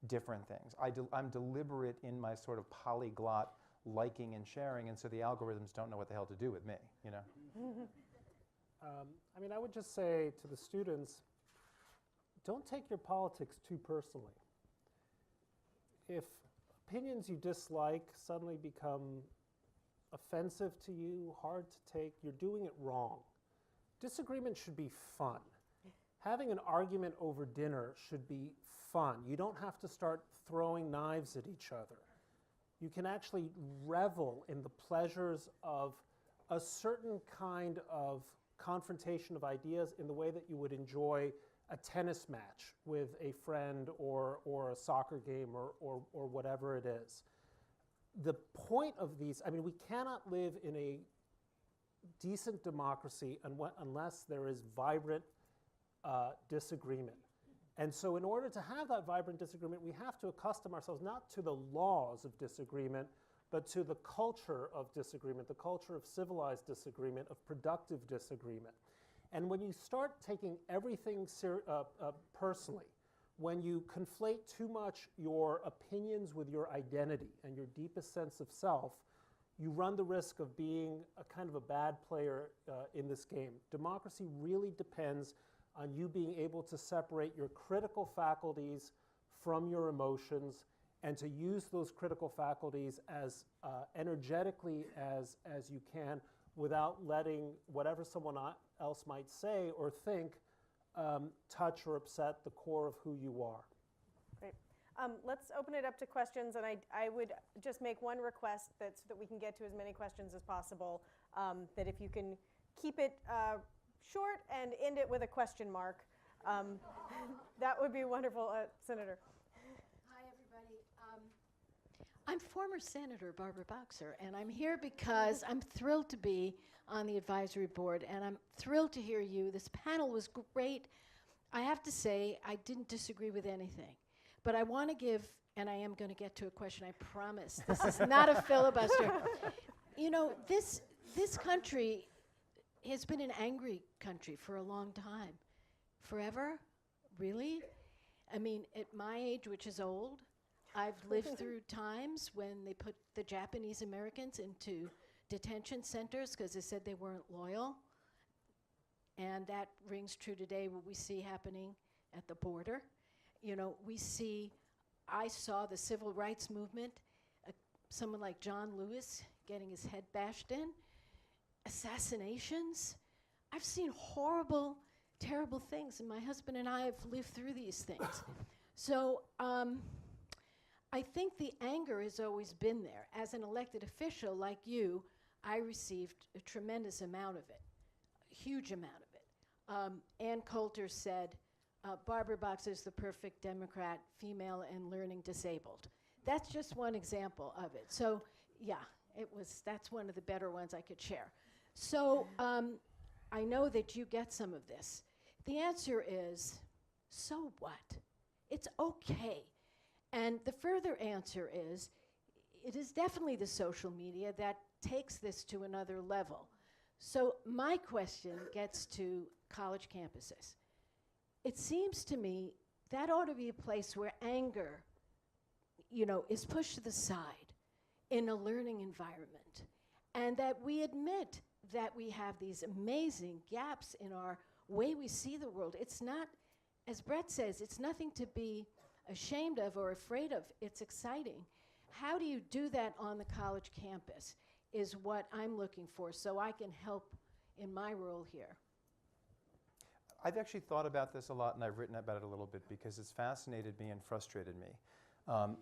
different things. I'm deliberate in my sort of polyglot liking and sharing, and so the algorithms don't know what the hell to do with me, I mean, I would just say to the students, don't take your politics too personally. If opinions you dislike suddenly become offensive to you, hard to take, you're doing it wrong. Disagreement should be fun. Having an argument over dinner should be fun. You don't have to start throwing knives at each other. You can actually revel in the pleasures of a certain kind of confrontation of ideas in the way that you would enjoy a tennis match with a friend or a soccer game or whatever it is. The point of these, I mean, we cannot live in a decent democracy unless there is vibrant disagreement. And so in order to have that vibrant disagreement, we have to accustom ourselves not to the laws of disagreement, but to the culture of disagreement, the culture of civilized disagreement, of productive disagreement. And when you start taking everything personally, when you conflate too much your opinions with your identity and your deepest sense of self, you run the risk of being a kind of a bad player in this game. Democracy really depends on you being able to separate your critical faculties from your emotions, and to use those critical faculties as energetically as you can, without letting whatever someone else might say or think touch or upset the core of who you are. Great. Let's open it up to questions, and I would just make one request so that we can get to as many questions as possible, that if you can keep it short and end it with a question mark, that would be wonderful. Senator. Hi, everybody. I'm former Senator Barbara Boxer, and I'm here because I'm thrilled to be on the advisory board, and I'm thrilled to hear you. This panel was great. I have to say, I didn't disagree with anything, but I want to give, and I am going to get to a question, I promise. This is not a filibuster. You know, this country has been an angry country for a long time. Forever? Really? I mean, at my age, which is old, I've lived through times when they put the Japanese Americans into detention centers because they said they weren't loyal. And that rings true today, what we see happening at the border. You know, I saw the civil rights movement, someone like John Lewis getting his head bashed in, assassinations. I've seen horrible, terrible things, and my husband and I have lived through these things. So I think the anger has always been there. As an elected official like you, I received a tremendous amount of it, a huge amount of it. Ann Coulter said, Barbara Boxer is the perfect Democrat, female and learning disabled. That's just one example of it. So yeah, that's one of the better ones I could share. So I know that you get some of this. The answer is, so what? It's okay. And the further answer is, it is definitely the social media that takes this to another level. So my question gets to college campuses. It seems to me that ought to be a place where anger, you know, is pushed to the side in a learning environment, and that we admit that we have these amazing gaps in our way we see the world. It's not, as Bret says, it's nothing to be ashamed of or afraid of. It's exciting. How do you do that on the college campus is what I'm looking for, so I can help in my role here. I've actually thought about this a lot, and I've written about it a little bit because it's fascinated me and frustrated me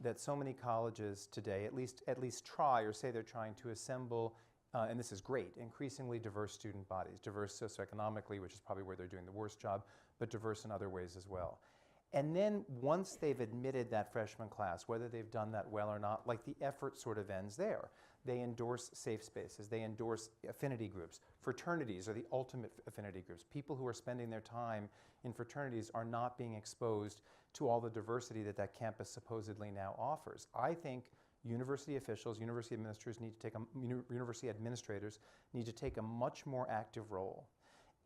that so many colleges today at least try or say they're trying to assemble, and this is great, increasingly diverse student bodies, diverse socioeconomically, which is probably where they're doing the worst job, but diverse in other ways as well. And then once they've admitted that freshman class, whether they've done that well or not, like the effort sort of ends there. They endorse safe spaces. They endorse affinity groups. Fraternities are the ultimate affinity groups. People who are spending their time in fraternities are not being exposed to all the diversity that that campus supposedly now offers. I think university officials, university administrators need to take a much more active role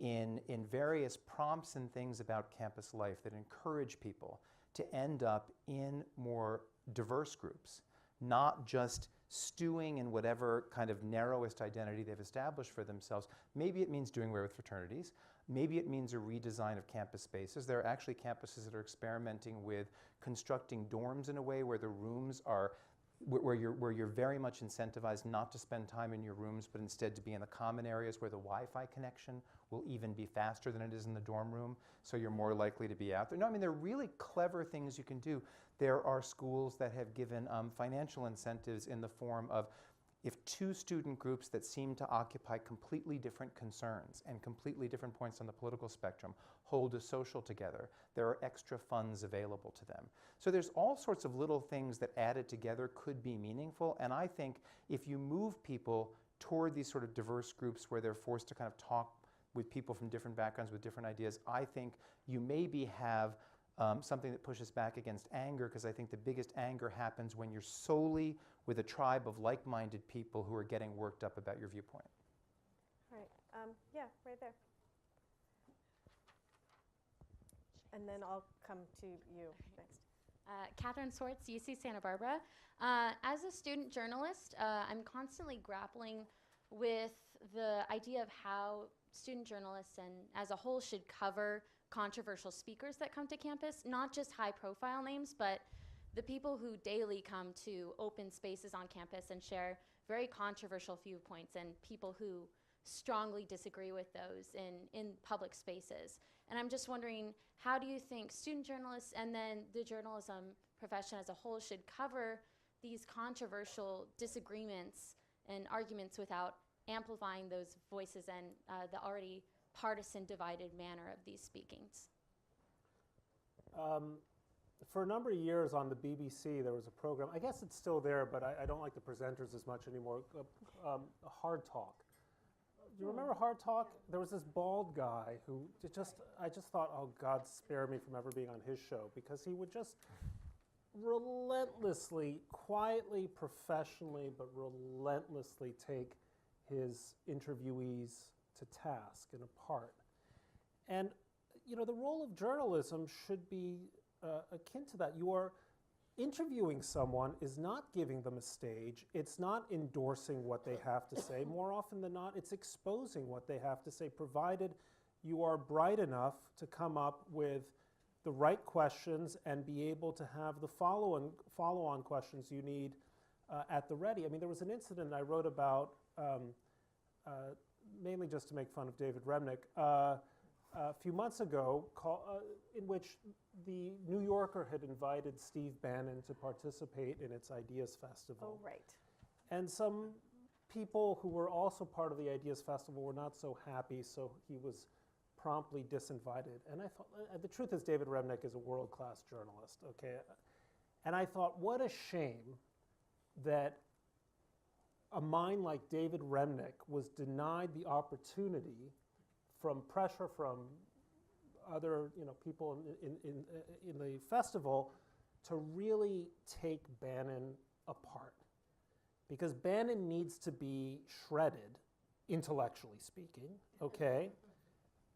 in various prompts and things about campus life that encourage people to end up in more diverse groups, not just stewing in whatever kind of narrowest identity they've established for themselves. Maybe it means doing away with fraternities. Maybe it means a redesign of campus spaces. There are actually campuses that are experimenting with constructing dorms in a way where the rooms are where you're very much incentivized not to spend time in your rooms, but instead to be in the common areas where the Wi-Fi connection will even be faster than it is in the dorm room, so you're more likely to be out there. No, I mean, there are really clever things you can do. There are schools that have given financial incentives in the form of, if two student groups that seem to occupy completely different concerns and completely different points on the political spectrum hold a social together, there are extra funds available to them. So there's all sorts of little things that added together could be meaningful, and I think if you move people toward these sort of diverse groups where they're forced to kind of talk with people from different backgrounds with different ideas, I think you maybe have something that pushes back against anger, because I think the biggest anger happens when you're solely with a tribe of like-minded people who are getting worked up about your viewpoint. All right. Yeah, right there. And then I'll come to you next. Catherine Swartz, UC Santa Barbara. As a student journalist, I'm constantly grappling with the idea of how student journalists and as a whole should cover controversial speakers that come to campus, not just high-profile names, but the people who daily come to open spaces on campus and share very controversial viewpoints, and people who strongly disagree with those in public spaces. And I'm just wondering, how do you think student journalists and then the journalism profession as a whole should cover these controversial disagreements and arguments without amplifying those voices and the already partisan divided manner of these speakings. For a number of years on the BBC, there was a program, I guess it's still there, but I don't like the presenters as much anymore, Hard Talk. Do you remember Hard Talk? There was this bald guy who I just thought, oh, God spare me from ever being on his show, because he would just relentlessly, quietly, professionally, but relentlessly take his interviewees to task and apart. And, you know, the role of journalism should be akin to that. You are interviewing someone is not giving them a stage. It's not endorsing what they have to say. More often than not, it's exposing what they have to say, provided you are bright enough to come up with the right questions and be able to have the follow-on questions you need at the ready. I mean, there was an incident I wrote about, mainly just to make fun of David Remnick, a few months ago, in which the New Yorker had invited Steve Bannon to participate in its Ideas Festival. Oh, right. And some people who were also part of the Ideas Festival were not so happy, so he was promptly disinvited. And I thought, the truth is David Remnick is a world-class journalist, okay? And I thought, what a shame that a mind like David Remnick was denied the opportunity from pressure from other people in the festival to really take Bannon apart. Because Bannon needs to be shredded, intellectually speaking, okay?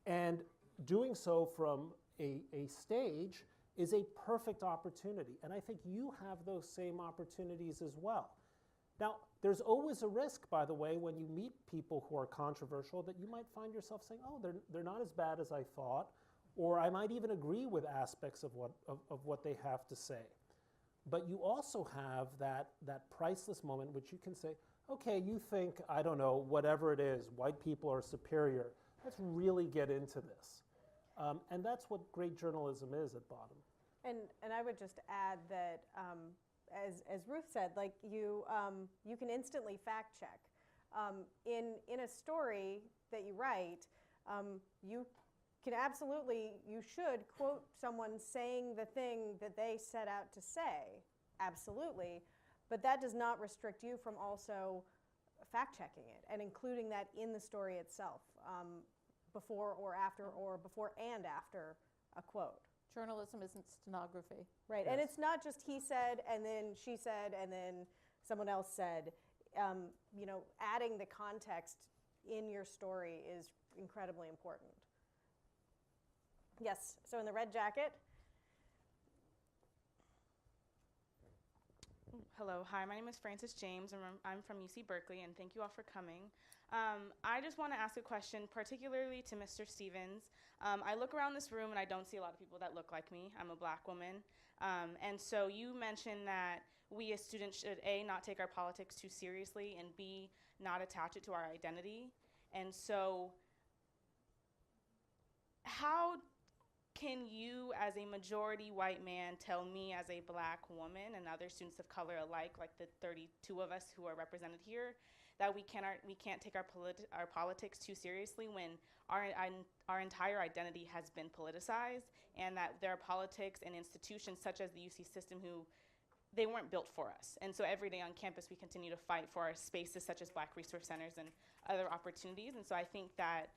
And doing so from a stage is a perfect opportunity. And I think you have those same opportunities as well. Now, there's always a risk, by the way, when you meet people who are controversial, that you might find yourself saying, oh, they're not as bad as I thought, or I might even agree with aspects of what they have to say. But you also have that priceless moment which you can say, okay, you think, I don't know, whatever it is, white people are superior. Let's really get into this. And that's what great journalism is at bottom. And I would just add that, as Ruth said, like you can instantly fact check. In a story that you write, you should quote someone saying the thing that they set out to say, absolutely, but that does not restrict you from also fact checking it and including that in the story itself, before and after a quote. Journalism isn't stenography. Right, Yes. and it's not just he said and then she said and then someone else said. Adding the context in your story is incredibly important. Yes, so in the red jacket. Hello, hi, my name is Frances James, and I'm from UC Berkeley, and thank you all for coming. I just want to ask a question, particularly to Mr. Stevens. I look around this room and I don't see a lot of people that look like me. I'm a black woman. And so you mentioned that we as students should A, not take our politics too seriously, and B, not attach it to our identity. And so how can you, as a majority white man, tell me as a black woman and other students of color alike, like the 32 of us who are represented here, that we can't take our politics too seriously when our entire identity has been politicized, and that there are politics and institutions such as the UC system who they weren't built for us. And so every day on campus we continue to fight for our spaces such as Black Resource Centers and other opportunities. And so I think that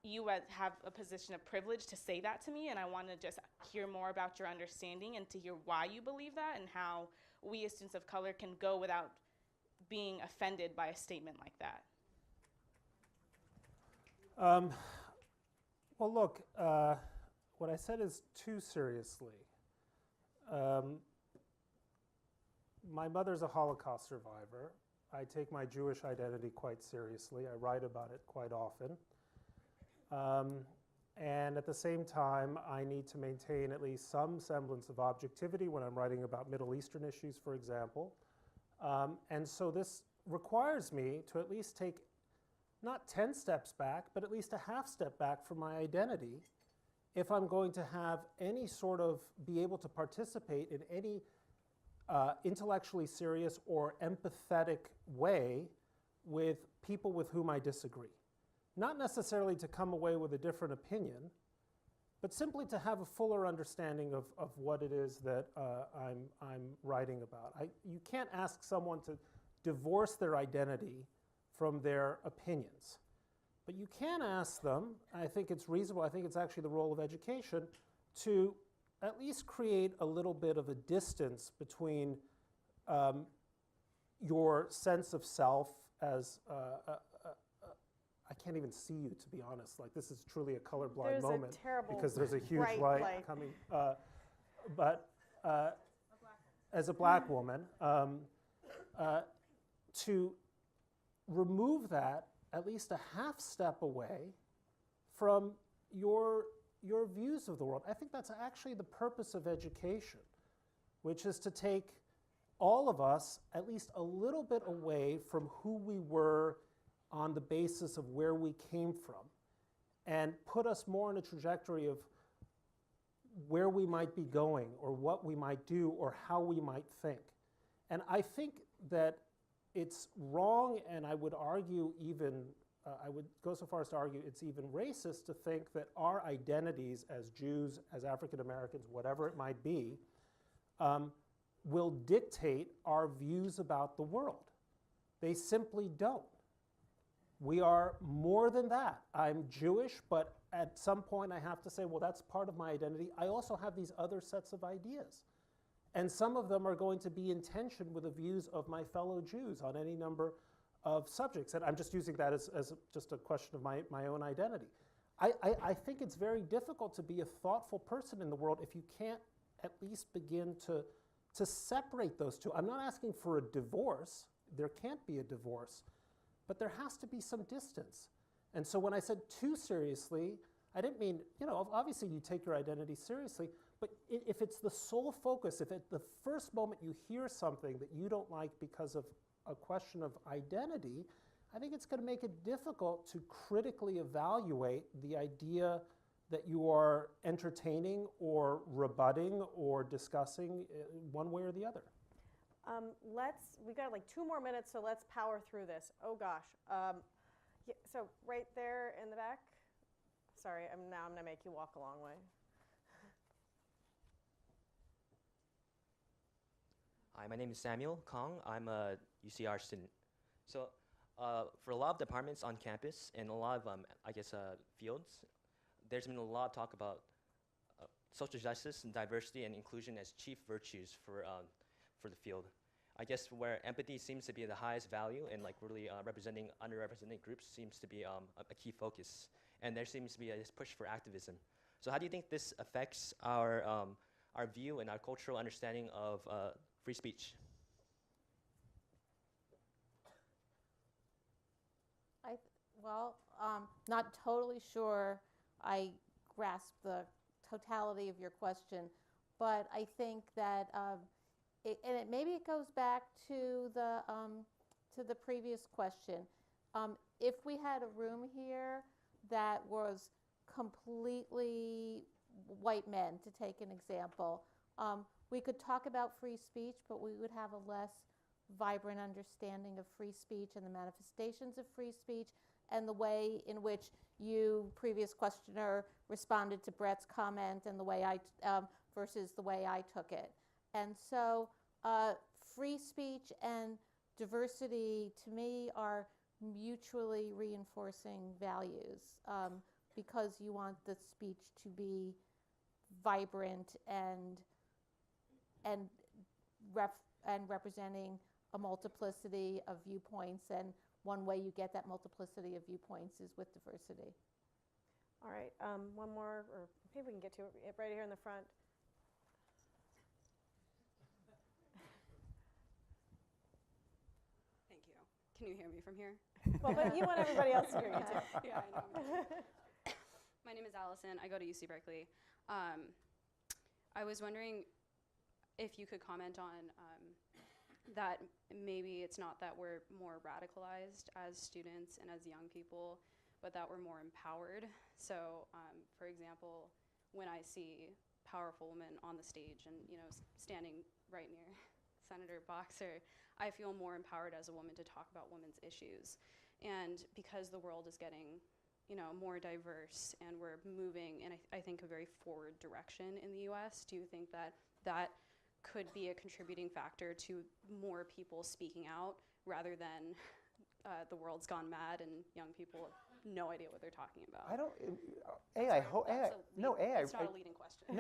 you have a position of privilege to say that to me, and I want to just hear more about your understanding and to hear why you believe that and how we as students of color can go without being offended by a statement like that. Well, look, what I said is too seriously. My mother's a Holocaust survivor. I take my Jewish identity quite seriously. I write about it quite often. And at the same time, I need to maintain at least some semblance of objectivity when I'm writing about Middle Eastern issues, for example. And so this requires me to at least take not 10 steps back, but at least a half step back from my identity if I'm going to have any sort of, be able to participate in any intellectually serious or empathetic way with people with whom I disagree. Not necessarily to come away with a different opinion, but simply to have a fuller understanding of what it is that I'm writing about. You can't ask someone to divorce their identity from their opinions. But you can ask them, I think it's reasonable, I think it's actually the role of education, to at least create a little bit of a distance between your sense of self as, I can't even see you, to be honest. Like, this is truly a colorblind moment. Because there's a huge light coming. But as a black woman, to remove that at least a half step away from your views of the world. I think that's actually the purpose of education, which is to take all of us at least a little bit away from who we were on the basis of where we came from, and put us more on a trajectory of where we might be going, or what we might do, or how we might think. And I think that it's wrong, and I would argue even, I would go so far as to argue it's even racist to think that our identities as Jews, as African Americans, whatever it might be, will dictate our views about the world. They simply don't. We are more than that. I'm Jewish, but at some point I have to say, well, that's part of my identity. I also have these other sets of ideas. And some of them are going to be in tension with the views of my fellow Jews on any number of subjects. And I'm just using that as just a question of my own identity. I think it's very difficult to be a thoughtful person in the world if you can't at least begin to separate those two. I'm not asking for a divorce. There can't be a divorce. But there has to be some distance. And so when I said too seriously, I didn't mean, obviously you take your identity seriously, but if it's the sole focus, if at the first moment you hear something that you don't like because of a question of identity, I think it's going to make it difficult to critically evaluate the idea that you are entertaining or rebutting or discussing one way or the other. We've got like 2 more minutes, so let's power through this. Oh gosh. Yeah, so right there in the back. Sorry, I'm gonna make you walk a long way. Hi, my name is Samuel Kong. I'm a UCR student. So for a lot of departments on campus and a lot of, fields, there's been a lot of talk about social justice and diversity and inclusion as chief virtues for the field. I guess where empathy seems to be the highest value and like really representing underrepresented groups seems to be a key focus. And there seems to be this push for activism. So how do you think this affects our view and our cultural understanding of free speech? Not totally sure I grasp the totality of your question, but I think that maybe it goes back to the previous question. If we had a room here that was completely white men, to take an example, we could talk about free speech, but we would have a less vibrant understanding of free speech and the manifestations of free speech and the way in which you, previous questioner, responded to Bret's comment and the way versus the way I took it. And so free speech and diversity, to me, are mutually reinforcing values because you want the speech to be vibrant and representing a multiplicity of viewpoints, and one way you get that multiplicity of viewpoints is with diversity. All right, one more, or maybe we can get to it right here in the front. Thank you. Can you hear me from here? Well, but you want everybody else to hear you too. Yeah, I know. My name is Allison. I go to UC Berkeley. I was wondering if you could comment on that maybe it's not that we're more radicalized as students and as young people, but that we're more empowered. So, for example, when I see powerful women on the stage and, you know, standing right near Senator Boxer, I feel more empowered as a woman to talk about women's issues. And because the world is getting, you know, more diverse and we're moving in, I think, a very forward direction in the US, do you think that that could be a contributing factor to more people speaking out rather than the world's gone mad and young people have no idea what they're talking about? I don't. I hope. It's not a leading question.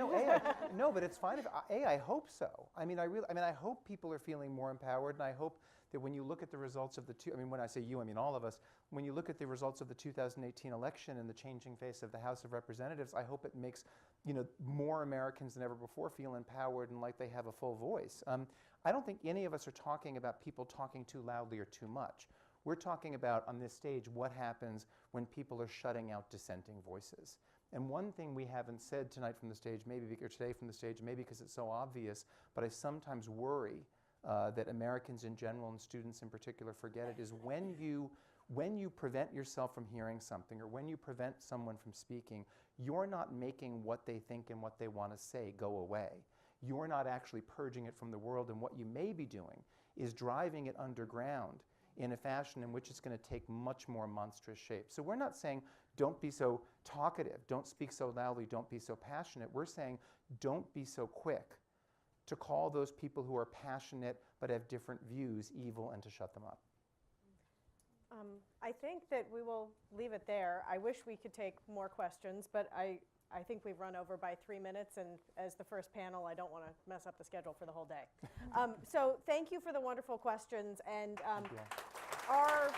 No, but it's fine. I hope so. I mean, I hope people are feeling more empowered, and I hope that when you look at the results of when I say you, I mean all of us. When you look at the results of the 2018 election and the changing face of the House of Representatives, I hope it makes, you know, more Americans than ever before feel empowered and like they have a full voice. I don't think any of us are talking about people talking too loudly or too much. We're talking about, on this stage, what happens when people are shutting out dissenting voices. And one thing we haven't said tonight from the stage, or today from the stage, maybe because it's so obvious, but I sometimes worry that Americans in general and students in particular forget it, is when you prevent yourself from hearing something or when you prevent someone from speaking, you're not making what they think and what they want to say go away. You're not actually purging it from the world, and what you may be doing is driving it underground in a fashion in which it's going to take much more monstrous shape. So we're not saying don't be so talkative, don't speak so loudly, don't be so passionate. We're saying don't be so quick to call those people who are passionate but have different views evil and to shut them up. I think that we will leave it there. I wish we could take more questions, but I think we've run over by 3 minutes, and as the first panel, I don't want to mess up the schedule for the whole day. So thank you for the wonderful questions, and our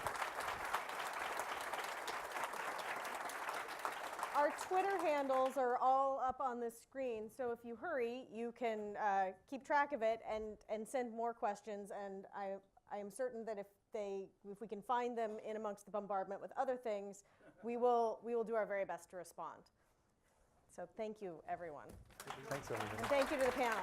Twitter handles are all up on the screen, so if you hurry, you can keep track of it and send more questions, and I am certain that if we can find them in amongst the bombardment with other things, we will do our very best to respond. So thank you, everyone. Thanks, everyone. And thank you to the panel.